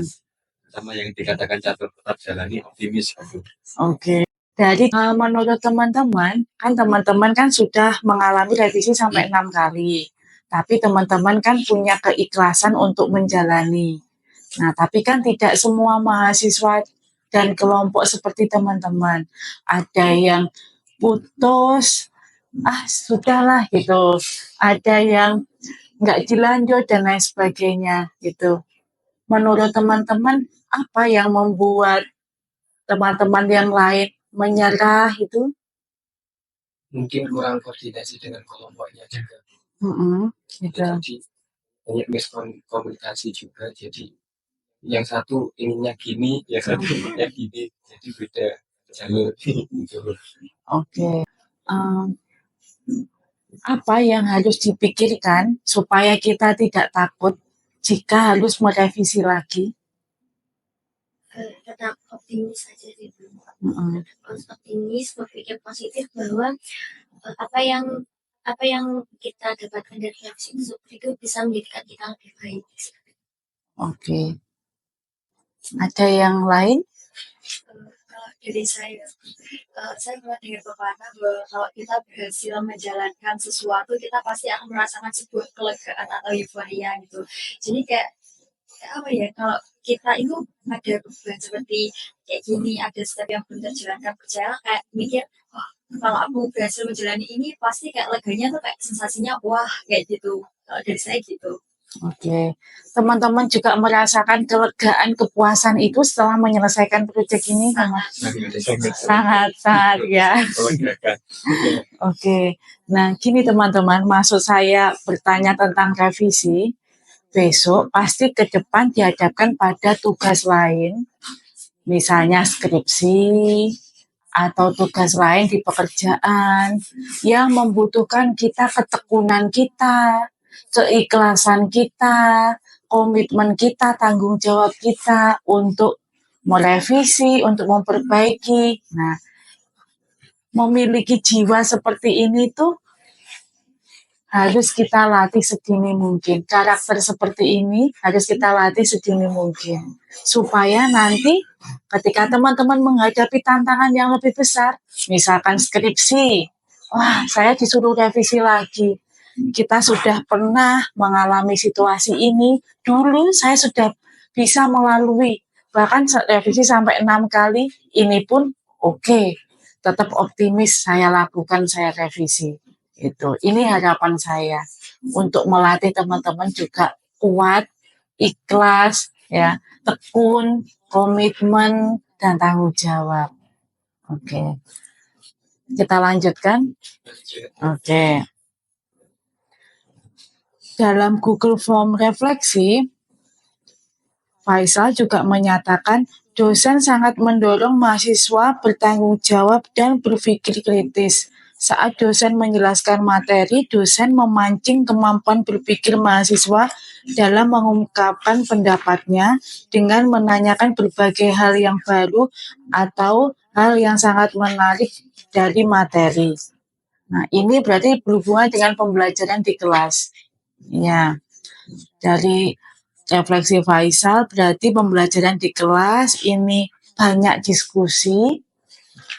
G: sama yang dikatakan Catur tetap jalani optimis gitu.
A: Oke. Jadi menurut teman-teman kan sudah mengalami revisi sampai 6 kali. Tapi teman-teman kan punya keikhlasan untuk menjalani. Nah, tapi kan tidak semua mahasiswa dan kelompok seperti teman-teman. Ada yang putus, sudahlah gitu. Ada yang nggak dilanjut dan lain sebagainya gitu. Menurut teman-teman, apa yang membuat teman-teman yang lain menyerah itu?
D: Mungkin kurang koordinasi dengan kelompoknya juga.
A: Gitu.
D: Jadi banyak miskomunikasi juga. Jadi yang satu ininya gini, yang satu ininya gini, jadi beda jalur.
A: Oke. Apa yang harus dipikirkan supaya kita tidak takut jika harus merevisi lagi?
H: Tetap optimis saja gitu. Optimis, berpikir positif bahwa apa yang kita dapatkan dari revisi itu bisa menjadikan kita lebih baik.
A: Oke. Ada yang lain?
B: Kalau dari saya pernah dengar pepatah bahwa kalau kita berhasil menjalankan sesuatu, kita pasti akan merasakan sebuah kelegaan atau euforia gitu. Jadi kayak apa ya, kalau kita itu ada beban seperti kayak gini, ada step yang belum terjalankan, percaya kayak mikir, kalau aku berhasil menjalani ini pasti kayak leganya tuh kayak sensasinya wah kayak gitu. Kalau dari saya gitu.
A: Oke, teman-teman juga merasakan kelegaan, kepuasan itu setelah menyelesaikan proyek ini? Sangat ya. Oke, nah gini teman-teman, maksud saya bertanya tentang revisi, besok pasti ke depan dihadapkan pada tugas lain, misalnya skripsi, atau tugas lain di pekerjaan, yang membutuhkan kita ketekunan kita, keikhlasan kita, komitmen kita, tanggung jawab kita untuk merevisi, untuk memperbaiki. Nah, memiliki jiwa seperti ini tuh harus kita latih sedini mungkin. Karakter seperti ini harus kita latih sedini mungkin. Supaya nanti ketika teman-teman menghadapi tantangan yang lebih besar, misalkan skripsi, wah saya disuruh revisi lagi. Kita sudah pernah mengalami situasi ini, dulu saya sudah bisa melalui, bahkan revisi sampai 6 kali, ini pun oke. Tetap optimis saya lakukan, saya revisi. Itu. Ini harapan saya untuk melatih teman-teman juga kuat, ikhlas, ya, tekun, komitmen, dan tanggung jawab. Oke. Kita lanjutkan. Oke. Dalam Google Form refleksi, Faisal juga menyatakan dosen sangat mendorong mahasiswa bertanggung jawab dan berpikir kritis. Saat dosen menjelaskan materi, dosen memancing kemampuan berpikir mahasiswa dalam mengungkapkan pendapatnya dengan menanyakan berbagai hal yang baru atau hal yang sangat menarik dari materi. Nah, ini berarti berhubungan dengan pembelajaran di kelas. Ya, dari refleksi Faisal berarti pembelajaran di kelas ini banyak diskusi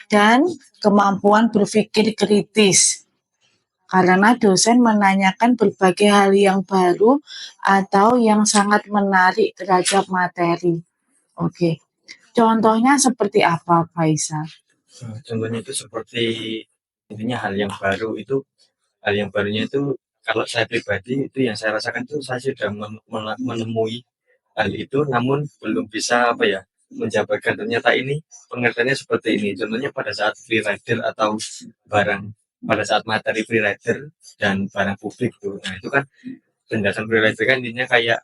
A: dan kemampuan berpikir kritis. Karena dosen menanyakan berbagai hal yang baru atau yang sangat menarik terhadap materi. Oke. Contohnya seperti apa, Faisal?
G: Contohnya itu seperti intinya hal yang barunya itu kalau saya pribadi itu yang saya rasakan itu saya sudah menemui hal itu namun belum bisa menjabarkan ternyata ini pengertiannya seperti ini. Contohnya pada saat free rider atau pada saat materi free rider dan barang publik tuh. Nah, itu kan penjelasan free rider kan intinya kayak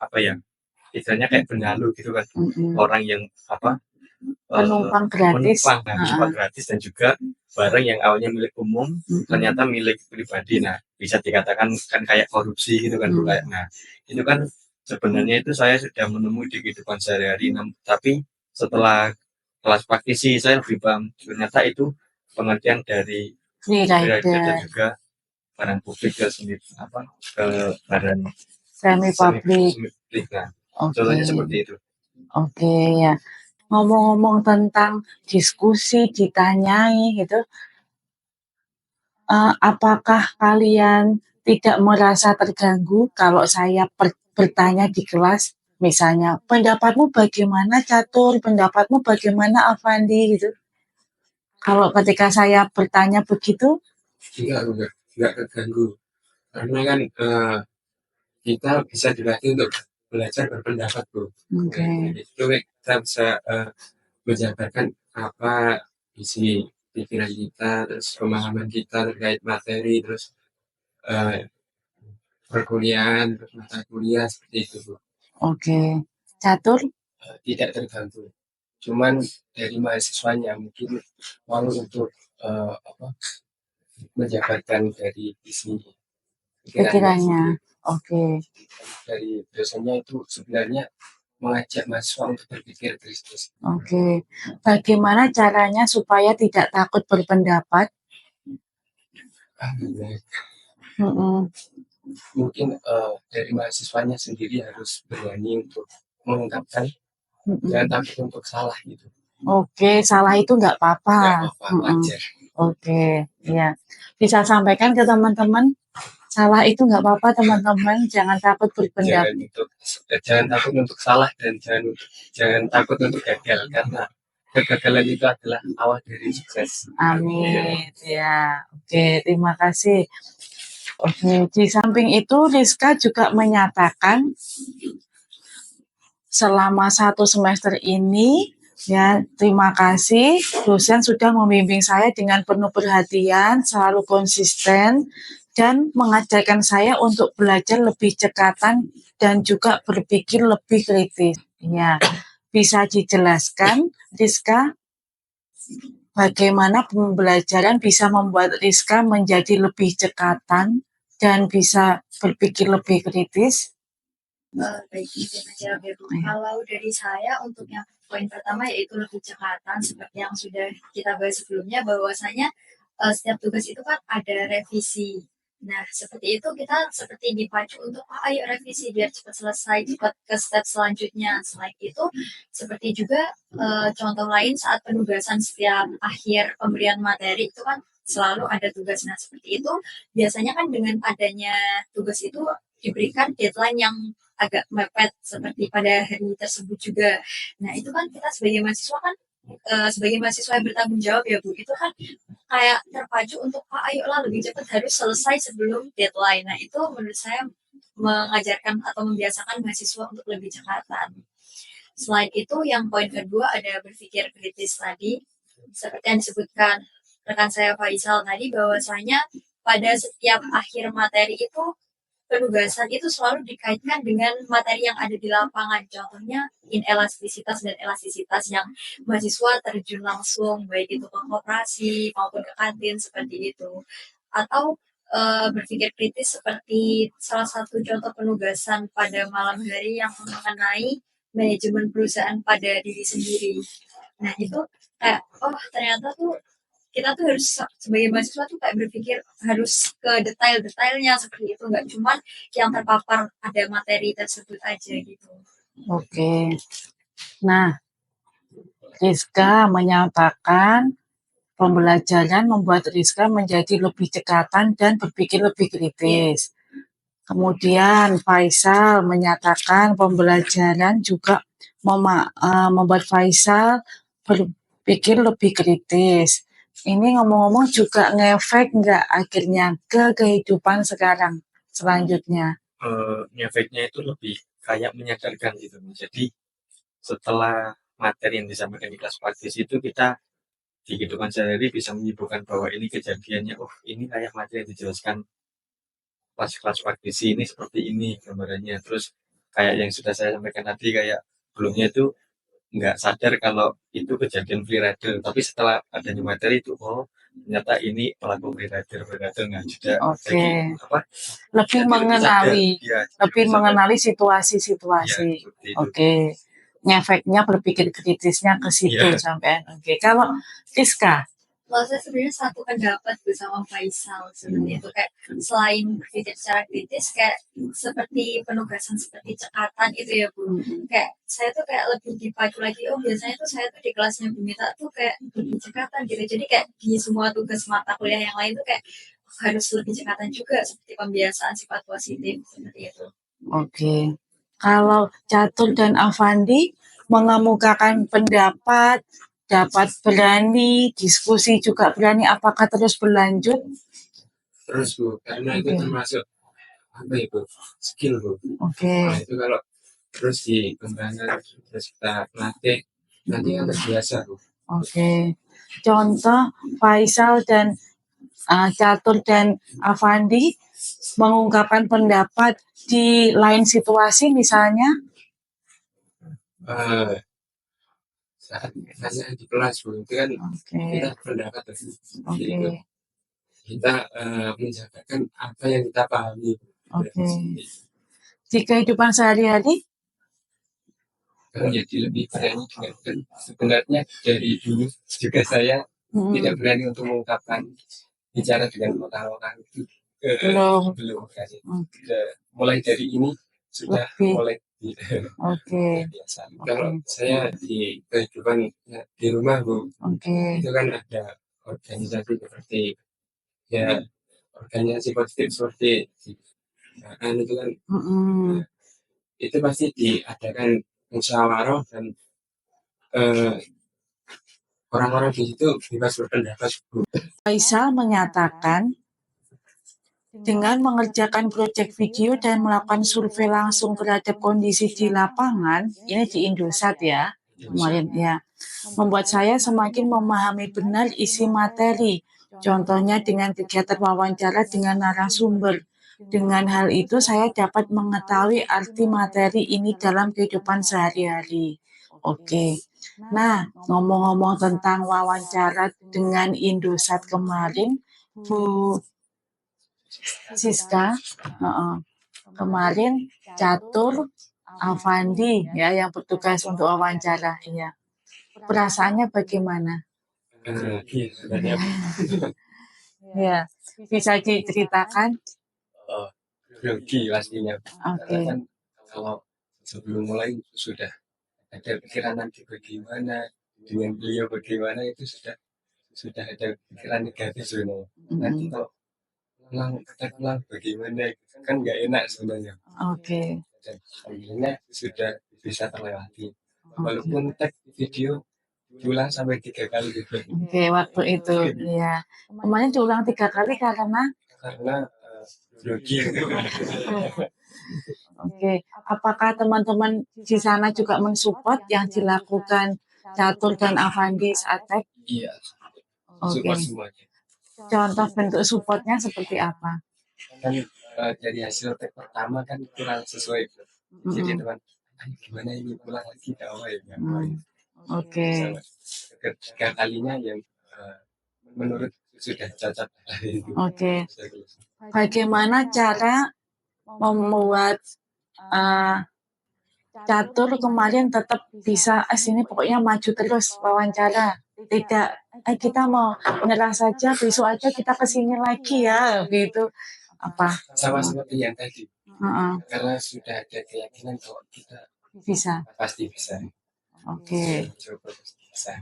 G: istilahnya kayak benalu gitu kan. Orang yang
A: penumpang gratis.
G: Penumpang gratis dan juga barang yang awalnya milik umum ternyata milik pribadi. Nah, bisa dikatakan kan kayak korupsi gitu kan. Nah, itu kan sebenarnya itu saya sudah menemui di kehidupan sehari-hari, tapi setelah kelas praktisi saya lebih paham ternyata itu pengertian dari
A: free rider
G: dan juga barang publik ke sendiri ke badan
A: semi publik.
G: Nah, contohnya seperti itu.
A: Oke, ya. Ngomong-ngomong tentang diskusi ditanyai gitu, apakah kalian tidak merasa terganggu kalau saya bertanya di kelas, misalnya pendapatmu bagaimana Catur, pendapatmu bagaimana Afandi gitu? Kalau ketika saya bertanya begitu?
E: Enggak terganggu. Karena kan kita bisa dilatih untuk belajar berpendapat, Bu.
A: Okay.
E: Itu kita bisa menjabarkan apa isi pikiran kita, terus pemahaman kita terkait materi, terus perkuliahan, terus mata kuliah seperti itu, Bu.
A: Oke. Catur?
E: Tidak terganggu. Cuman dari mahasiswanya mungkin mau untuk menjabarkan dari isi
A: pikirannya. Oke.
E: Dari dosennya itu sebenarnya mengajak mahasiswa untuk berpikir kritis.
A: Oke. Bagaimana caranya supaya tidak takut berpendapat?
E: Mungkin dari mahasiswanya sendiri harus berani untuk mengungkapkan, jangan takut untuk salah gitu.
A: Oke, salah itu nggak apa-apa.
E: Wajar.
A: Oke, ya. Bisa sampaikan ke teman-teman, salah itu nggak apa-apa teman-teman, jangan takut berpendapat.
E: Jangan takut untuk salah dan jangan takut untuk gagal karena kegagalan itu adalah awal dari sukses.
A: Amin. Ya, oke, terima kasih. Oke, di samping itu Rizka juga menyatakan selama 1 semester ini, ya, terima kasih dosen sudah membimbing saya dengan penuh perhatian, selalu konsisten, dan mengajarkan saya untuk belajar lebih cekatan dan juga berpikir lebih kritis. Ya, bisa dijelaskan, Rizka, bagaimana pembelajaran bisa membuat Rizka menjadi lebih cekatan dan bisa berpikir lebih kritis?
H: Baik, izin menjawab ya Bu. Kalau dari saya untuk yang poin pertama yaitu lebih cekatan seperti yang sudah kita bahas sebelumnya bahwasanya setiap tugas itu kan ada revisi. Nah, seperti itu kita seperti dipacu untuk ayo revisi biar cepat selesai, cepat ke step selanjutnya. Selain itu, seperti juga contoh lain saat penugasan setiap akhir pemberian materi itu kan selalu ada tugas. Nah, seperti itu biasanya kan dengan adanya tugas itu diberikan deadline yang agak mepet seperti pada hari tersebut juga. Nah, itu kan kita sebagai mahasiswa kan sebagai mahasiswa yang bertanggung jawab ya Bu, itu kan kayak terpacu untuk ayolah lebih cepat harus selesai sebelum deadline. Nah, itu menurut saya mengajarkan atau membiasakan mahasiswa untuk lebih cekatan. Selain itu, yang poin kedua ada berpikir kritis tadi, seperti yang disebutkan rekan saya Faisal tadi, bahwasanya pada setiap akhir materi itu penugasan itu selalu dikaitkan dengan materi yang ada di lapangan. Contohnya inelastisitas dan elastisitas yang mahasiswa terjun langsung, baik itu ke koperasi maupun ke kantin seperti itu. Atau berpikir kritis seperti salah satu contoh penugasan pada malam hari yang mengenai manajemen perusahaan pada diri sendiri. Nah itu kayak oh ternyata tuh kita tuh harus sebagai mahasiswa tuh kayak berpikir harus ke detail-detailnya seperti itu, nggak cuma yang terpapar ada materi tersebut aja gitu.
A: Oke. Nah, Rizka menyatakan pembelajaran membuat Rizka menjadi lebih cekatan dan berpikir lebih kritis. Kemudian Faisal menyatakan pembelajaran juga membuat Faisal berpikir lebih kritis. Ini ngomong-ngomong juga ngefek nggak akhirnya ke kehidupan sekarang selanjutnya?
G: Ngefeknya itu lebih kayak menyadarkan gitu. Jadi setelah materi yang disampaikan di kelas praktis itu kita di kehidupan sehari bisa menyimpulkan bahwa ini kejadiannya, oh ini kayak materi yang dijelaskan pas kelas praktisi ini seperti ini gambarannya. Terus kayak yang sudah saya sampaikan tadi kayak belumnya itu nggak sadar kalau itu kejadian freerider, tapi setelah adanya materi itu oh ternyata ini pelaku freerider nggak juga.
A: Oke.
G: Jadi apa?
A: Lebih
G: jadi
A: mengenali,
G: ya,
A: lebih
G: sadar.
A: mengenali situasi-situasi.
G: Ya,
A: Oke. Ngefeknya berpikir kritisnya ke situ sampai. Oke. Kalau Rizka,
H: Kalau saya sebenarnya satu pendapat bersama Faisal seperti itu kayak selain berpikir secara kritis kayak seperti penugasan seperti cekatan itu ya Bu. Kayak saya tuh kayak lebih dipacu lagi oh biasanya tuh saya tuh di kelasnya Bu Mita tuh kayak lebih cekatan gitu. Jadi kayak di semua tugas mata kuliah yang lain tuh kayak harus lebih cekatan juga seperti pembiasaan sifat positif seperti itu.
A: Oke. Kalau Catur dan Avandi mengemukakan pendapat, dapat berani, diskusi juga berani, apakah terus berlanjut?
D: Terus Bu, karena itu termasuk apa itu skill Bu.
A: Oke.
D: Nah itu kalau terus dikembangkan terus kita latih nanti kan terbiasa Bu.
A: Oke. Contoh Faisal dan Catur dan Avandi mengungkapkan pendapat di lain situasi misalnya?
D: Saat tanya di kelas Bu, itu kan kita pendapat gitu. Kita menjabarkan apa yang kita pahami.
A: Oke. Di kehidupan sehari-hari?
D: Jadi lebih berani juga. Sebenarnya dari dulu juga saya tidak berani untuk mengungkapkan bicara dengan orang-orang itu. Belum berani. Mulai dari ini sudah mulai biasa. Kalau saya di kehidupan di rumah Bu, itu kan ada organisasi seperti ya organisasi positif seperti itu kan itu pasti diadakan musyawarah dan orang-orang di situ bebas berpendapat.
A: Faisal menyatakan dengan mengerjakan proyek video dan melakukan survei langsung terhadap kondisi di lapangan, ini di Indosat ya, kemarin ya, membuat saya semakin memahami benar isi materi. Contohnya dengan kegiatan wawancara dengan narasumber. Dengan hal itu saya dapat mengetahui arti materi ini dalam kehidupan sehari-hari. Oke. Nah, ngomong-ngomong tentang wawancara dengan Indosat kemarin, Bu Siska, kemarin Catur, Avandi ya yang bertugas untuk wawancara. Iya. Perasaannya bagaimana?
D: Iya, sebenarnya
A: Ya, bisa diceritakan?
D: grogi pastinya. Karena
A: Oke.
D: kan kalau sebelum mulai sudah ada pikiran nanti bagaimana dengan beliau bagaimana itu sudah ada pikiran negatif sebenarnya. Nanti kalau kita pulang bagaimana kan nggak enak sebenarnya.
A: Oke.
D: Dan akhirnya sudah bisa terlewati.
A: Oke.
D: Walaupun tag video diulang sampai 3 kali gitu.
A: Oke, waktu itu ya. Kemarin diulang 3 kali karena
D: Karena grogi.
A: Oke, apakah teman-teman di sana juga mensupport yang dilakukan Catur dan Avandi saat tag?
D: Iya,
A: Oke.
D: support semuanya.
A: Contoh bentuk supportnya seperti apa?
D: Kan dari hasil tag pertama kan kurang sesuai. Jadi teman, gimana ini pulang lagi ke awal ya?
A: Oke.
D: Ketiga kalinya yang menurut sudah cacat.
A: Oke. Bagaimana cara membuat Catur kemarin tetap bisa sini pokoknya maju terus wawancara, tidak kita mau menyerah saja, besok aja kita kesini lagi ya gitu apa
D: Sama seperti yang tadi, karena sudah ada keyakinan kalau kita
A: bisa.
D: pasti bisa.
A: Oke.
D: Coba bisa.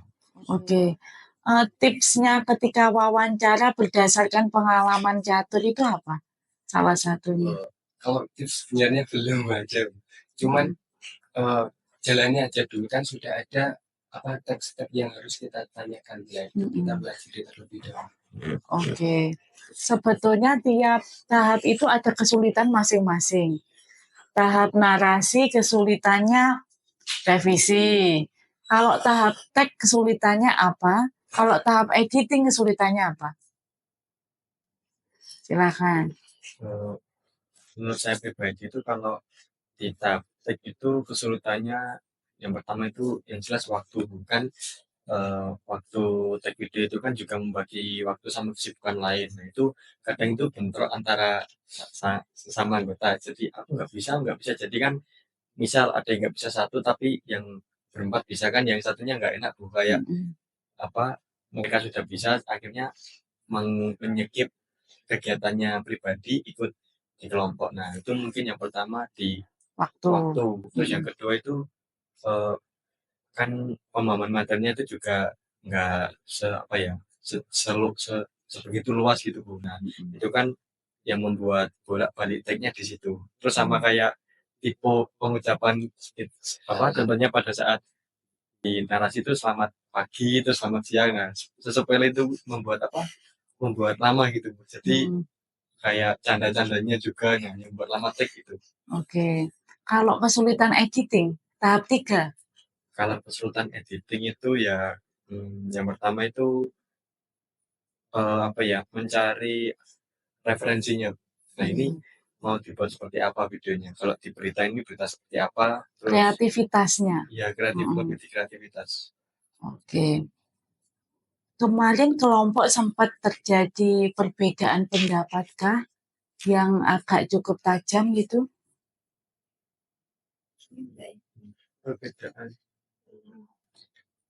A: Oke. Tipsnya ketika wawancara berdasarkan pengalaman Catur itu apa? Salah satunya.
D: Kalau tips sebenarnya belum aja, cuman jalannya aja dulu kan sudah ada apa step yang harus kita tanyakan ya, kita pelajari terlebih dahulu.
A: Oke. Sebetulnya tiap tahap itu ada kesulitan masing-masing. Tahap narasi kesulitannya revisi. Kalau tahap tag kesulitannya apa? Kalau tahap editing kesulitannya apa? Silakan.
G: Menurut saya pribadi itu kalau di tahap tag itu kesulitannya yang pertama itu yang jelas waktu, bukan waktu tag video itu kan juga membagi waktu sama kesibukan lain. Nah itu kadang itu bentrok antara sesama anggota. Jadi aku nggak bisa. Jadi kan misal ada yang nggak bisa satu tapi yang berempat bisa kan, yang satunya nggak enak bu kayak apa mereka sudah bisa akhirnya menyekip kegiatannya pribadi ikut di kelompok. Nah itu mungkin yang pertama di waktu. Terus yang kedua itu kan pemahaman materinya itu juga nggak sebegitu luas gitu bu. Nah itu kan yang membuat bolak-balik tagnya di situ. Terus sama kayak tipe pengucapan contohnya pada saat di narasi itu selamat pagi itu selamat siang. Nah sesepele itu membuat lama gitu bu. Jadi kayak canda-candanya juga yang buat lama tag gitu.
A: Oke. Kalau kesulitan editing tahap 3?
G: Kalau kesulitan editing itu ya yang pertama itu mencari referensinya. Nah ini mau dibuat seperti apa videonya. Kalau di berita ini berita seperti apa. Terus,
A: kreativitasnya.
G: Ya lebih di kreativitas.
A: Oke. Kemarin kelompok sempat terjadi perbedaan pendapatkah yang agak cukup tajam gitu?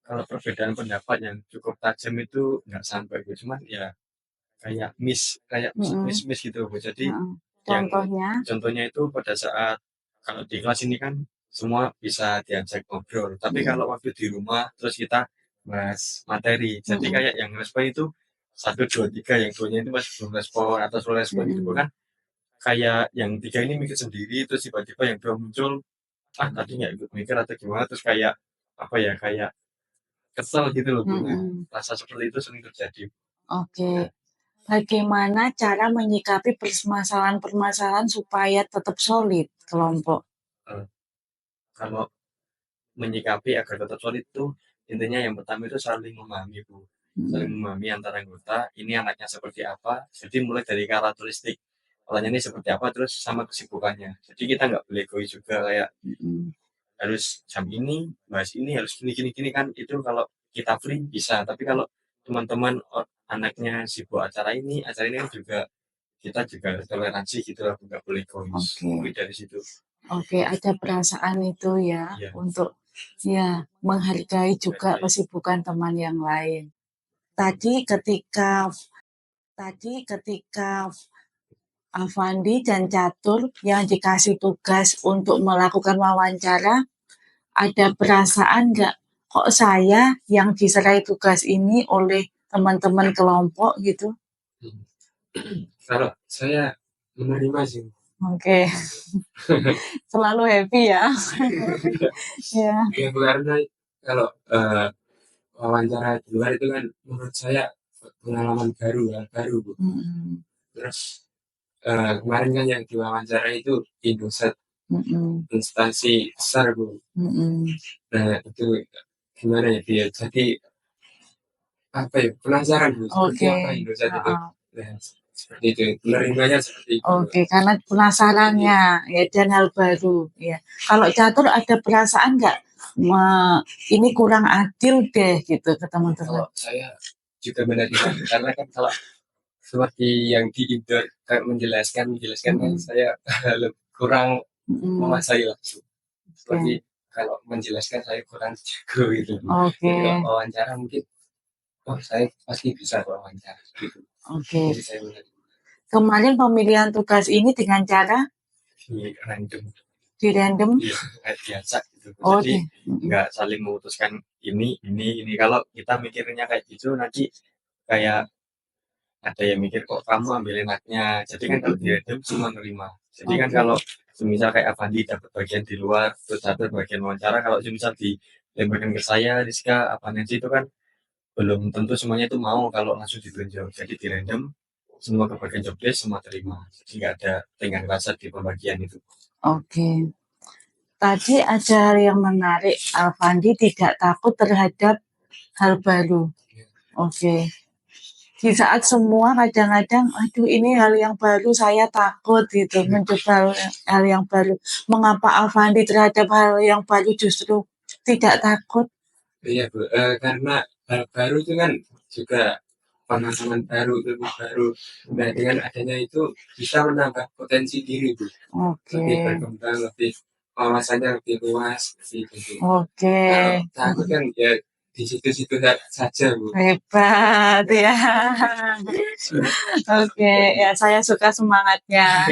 G: Kalau perbedaan pendapat yang cukup tajam itu nggak sampai, cuman ya kayak miss gitu bu. Jadi contohnya itu pada saat kalau di kelas ini kan semua bisa diajak ngobrol, tapi kalau waktu di rumah terus kita bahas materi, jadi kayak yang respon itu 1, 2, 3, yang 2-nya itu masih belum respon atau belum respon gitu kan, kayak yang 3 ini mikir sendiri, terus tiba-tiba yang 2 muncul tadi nggak ikut mikir atau gimana, terus kayak kayak kesel gitu loh bu. Rasa seperti itu sering terjadi.
A: Oke. Bagaimana cara menyikapi permasalahan-permasalahan supaya tetap solid kelompok?
G: Kalau menyikapi agar tetap solid itu intinya yang pertama itu saling memahami bu. Saling memahami antara anggota, ini anaknya seperti apa, jadi mulai dari karakteristik orangnya ini seperti apa, terus sama kesibukannya. Jadi kita nggak boleh egois juga kayak harus jam ini bahas ini, harus gini kan. Itu kalau kita free bisa, tapi kalau teman-teman anaknya sibuk acara ini kan juga kita juga toleransi gitu lah, nggak boleh egois. Dari situ.
A: Oke, ada perasaan itu ya
G: Iya,
A: untuk ya menghargai juga kesibukan teman yang lain. Tadi ketika tadi ketika Avandi dan Catur yang dikasih tugas untuk melakukan wawancara, ada perasaan nggak, kok saya yang diserai tugas ini oleh teman-teman kelompok gitu?
D: Kalau saya menerima sih.
A: Oke, selalu happy ya. Ya.
D: Ya, karena kalau wawancara di luar itu kan menurut saya pengalaman baru, hal baru, Bu.
A: Mm-mm.
D: Terus kemarin kan yang diwawancara itu Indosat,
A: Mm-mm.
D: instansi besar, Bu.
A: Mm-mm.
D: Nah, itu gimana ya dia? Jadi apa ya, penasaran, Bu, seperti
A: Oke,
D: apa Indosat itu.
A: heeh.
D: Nah, seperti itu, menerimanya seperti itu.
A: Oke, karena penasarannya ya dan hal baru ya. Kalau Catur ada perasaan nggak, ini kurang adil deh gitu ke teman-teman?
D: Kalau saya juga menerima, karena kan kalau seperti yang di Indor kayak menjelaskan kan saya kurang
A: Mm-mm.
D: menguasai langsung.
A: Oke.
D: Seperti kalau menjelaskan saya kurang jago gitu.
A: Oke.
D: Jadi kalau wawancara mungkin, oh saya pasti bisa wawancara gitu.
A: Oke.
D: Jadi saya menerima
A: Kemarin pemilihan tugas ini dengan cara
D: di random,
A: di random.
G: iya, kayak biasa gitu.
A: Oh,
G: Jadi
A: mm-mm.
G: nggak saling memutuskan ini. Kalau kita mikirnya kayak gitu nanti kayak ada yang mikir kok kamu ambil enaknya. Jadi kan kalau di random semua nerima. Jadi kan
A: Oke.
G: kalau semisal kayak Avandi dapat bagian di luar, terus dapat bagian wawancara, kalau semisal dilemparkan ke saya, Rizka, apa nanti itu kan belum tentu semuanya itu mau kalau langsung ditunjuk. Jadi di random semua kebagian job desk semua terima. Jadi nggak ada tenggang rasa di pembagian itu.
A: Oke. Tadi ada hal yang menarik, Avandi tidak takut terhadap hal baru. Oke. Di saat semua kadang-kadang, aduh ini hal yang baru, saya takut gitu, mencoba hal yang baru. Mengapa Avandi terhadap hal yang baru justru tidak takut?
D: Iya, Bu. Karena hal baru itu kan juga pengalaman baru, ilmu baru. Nah, dengan adanya itu bisa menambah potensi diri, Bu.
A: Oke.
D: Lebih berkembang, lebih wawasannya lebih luas, seperti itu.
A: Oke.
D: Kalau takut kan ya di situ-situ saja, Bu.
A: Hebat ya. Oke, ya saya suka semangatnya.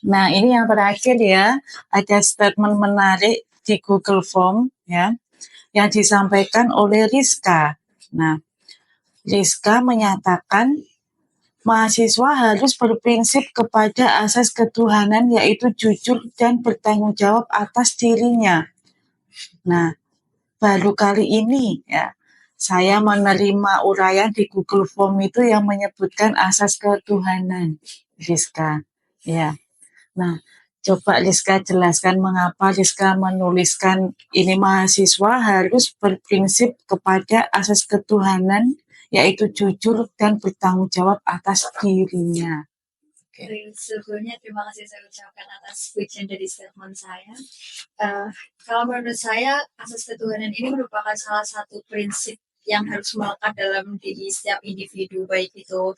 A: Nah, ini yang terakhir ya, ada statement menarik di Google Form ya, yang disampaikan oleh Rizka. Nah, Rizka menyatakan mahasiswa harus berprinsip kepada asas ketuhanan yaitu jujur dan bertanggung jawab atas dirinya. Nah, baru kali ini ya, saya menerima uraian di Google Form itu yang menyebutkan asas ketuhanan, Rizka. Ya. Nah, coba Rizka jelaskan mengapa Rizka menuliskan ini mahasiswa harus berprinsip kepada asas ketuhanan, yaitu jujur dan bertanggung jawab atas dirinya.
B: Sebelumnya terima kasih saya ucapkan atas pujian dari statement saya. Kalau menurut saya asas ketuhanan ini merupakan salah satu prinsip yang harus melekat dalam diri setiap individu, baik itu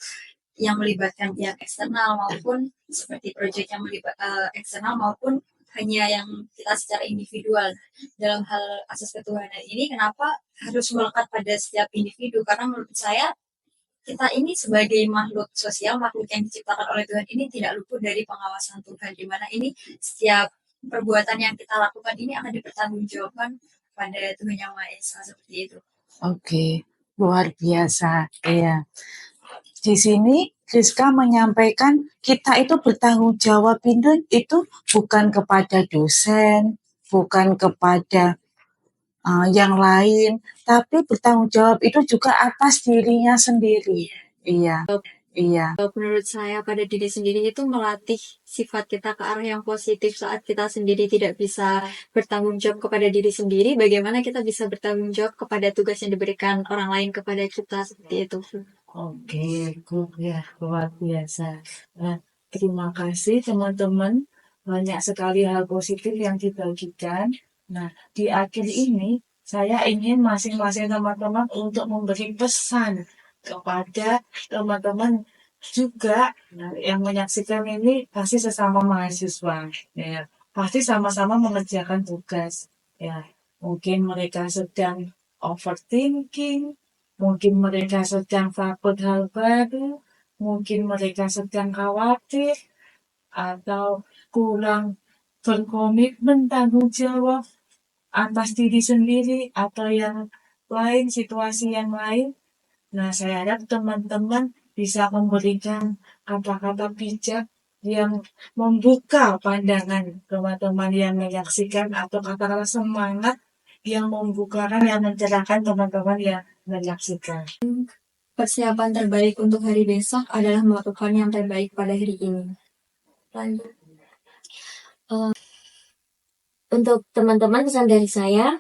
B: yang melibatkan pihak eksternal maupun seperti proyek yang melibatkan eksternal maupun hanya yang kita secara individual. Dalam hal asas ketuhanan ini kenapa harus melekat pada setiap individu? Karena menurut saya kita ini sebagai makhluk sosial, makhluk yang diciptakan oleh Tuhan ini tidak luput dari pengawasan Tuhan, di mana ini setiap perbuatan yang kita lakukan ini akan dipertanggungjawabkan pada Tuhan Yang Maha Esa, seperti itu.
A: Oke, luar biasa. Iya. Di sini Rizka menyampaikan kita itu bertanggung jawab itu bukan kepada dosen, bukan kepada yang lain, tapi bertanggung jawab itu juga atas dirinya sendiri. Iya, iya.
B: Menurut saya pada diri sendiri itu melatih sifat kita ke arah yang positif. Saat kita sendiri tidak bisa bertanggung jawab kepada diri sendiri, bagaimana kita bisa bertanggung jawab kepada tugas yang diberikan orang lain kepada kita, seperti itu.
A: Oke, ya luar biasa. Nah, terima kasih teman-teman. Banyak sekali hal positif yang dibagikan. Nah, di akhir ini saya ingin masing-masing teman-teman untuk memberi pesan kepada teman-teman juga yang menyaksikan ini pasti sesama mahasiswa, ya. Pasti sama-sama mengerjakan tugas, ya. Mungkin mereka sedang overthinking, mungkin mereka sedang takut hal baru, mungkin mereka sedang khawatir, atau kurang berkomitmen tanggung jawab atas diri sendiri atau yang lain, situasi yang lain. Nah, saya harap teman-teman bisa memberikan kata-kata bijak yang membuka pandangan teman-teman yang menyaksikan atau kata-kata semangat yang membukakan, yang mencerahkan teman-teman yang menyaksikan.
B: Persiapan terbaik untuk hari besok adalah melakukan yang terbaik pada hari ini. Lanjut.
H: Untuk teman-teman, pesan dari saya,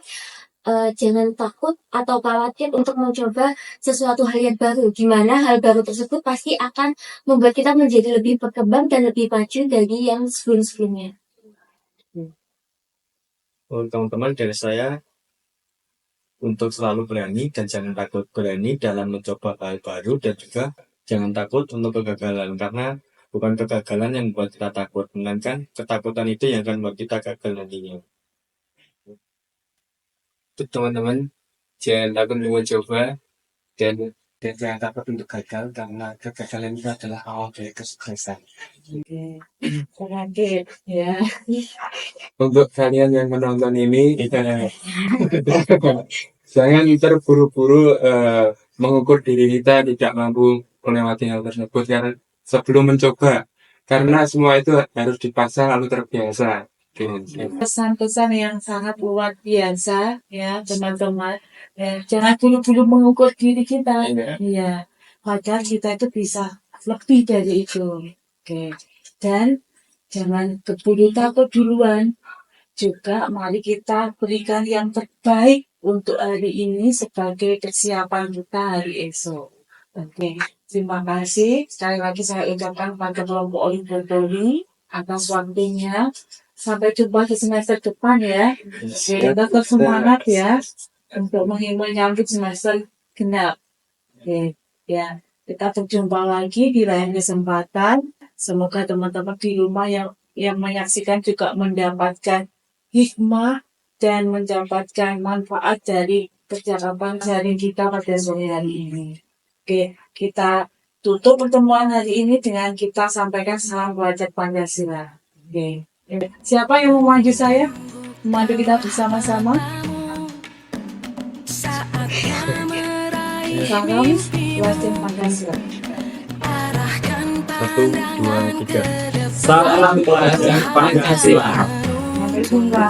H: jangan takut atau khawatir untuk mencoba sesuatu hal yang baru, di mana hal baru tersebut pasti akan membuat kita menjadi lebih berkembang dan lebih maju dari yang sebelum-sebelumnya.
G: Untuk teman-teman dari saya, untuk selalu berani dan jangan takut, berani dalam mencoba hal baru, dan juga jangan takut untuk kegagalan, karena bukan kegagalan yang membuat kita takut, melainkan ketakutan itu yang akan membuat kita gagal nantinya.
D: Untuk teman-teman, jangan takut untuk mencoba dan jangan takut untuk gagal, karena kegagalan itu adalah awal dari kesuksesan.
A: Terakhir, ya.
D: Untuk kalian yang menonton ini, jangan terburu-buru mengukur diri kita tidak mampu melewati hal tersebut karena sebelum mencoba, karena semua itu harus dipaksa lalu terbiasa.
A: Pesan-pesan yang sangat luar biasa, ya teman-teman. Ya, jangan buru-buru mengukur diri kita. Iya, padahal kita itu bisa lebih dari itu. Oke. Dan jangan keburu takut duluan. Juga mari kita berikan yang terbaik untuk hari ini sebagai kesiapan kita hari esok. Oke, terima kasih. Sekali lagi saya ucapkan pada kelompok Olimpiade atas waktunya. Sampai jumpa di semester depan ya. Kita tetap semangat ya untuk menyambut semester genap. Oke, ya. Kita berjumpa lagi di lain kesempatan. Semoga teman-teman di rumah yang menyaksikan juga mendapatkan hikmah dan mendapatkan manfaat dari percakapan sharing kita pada sore hari ini. Oke, kita tutup pertemuan hari ini dengan kita sampaikan salam belajar Pancasila. Oke. Siapa yang mau maju saya? Maju kita bersama-sama. Salam belajar Pancasila.
G: 1, 2, 3.
E: Salam pelajar Pancasila.
A: Sampai jumpa.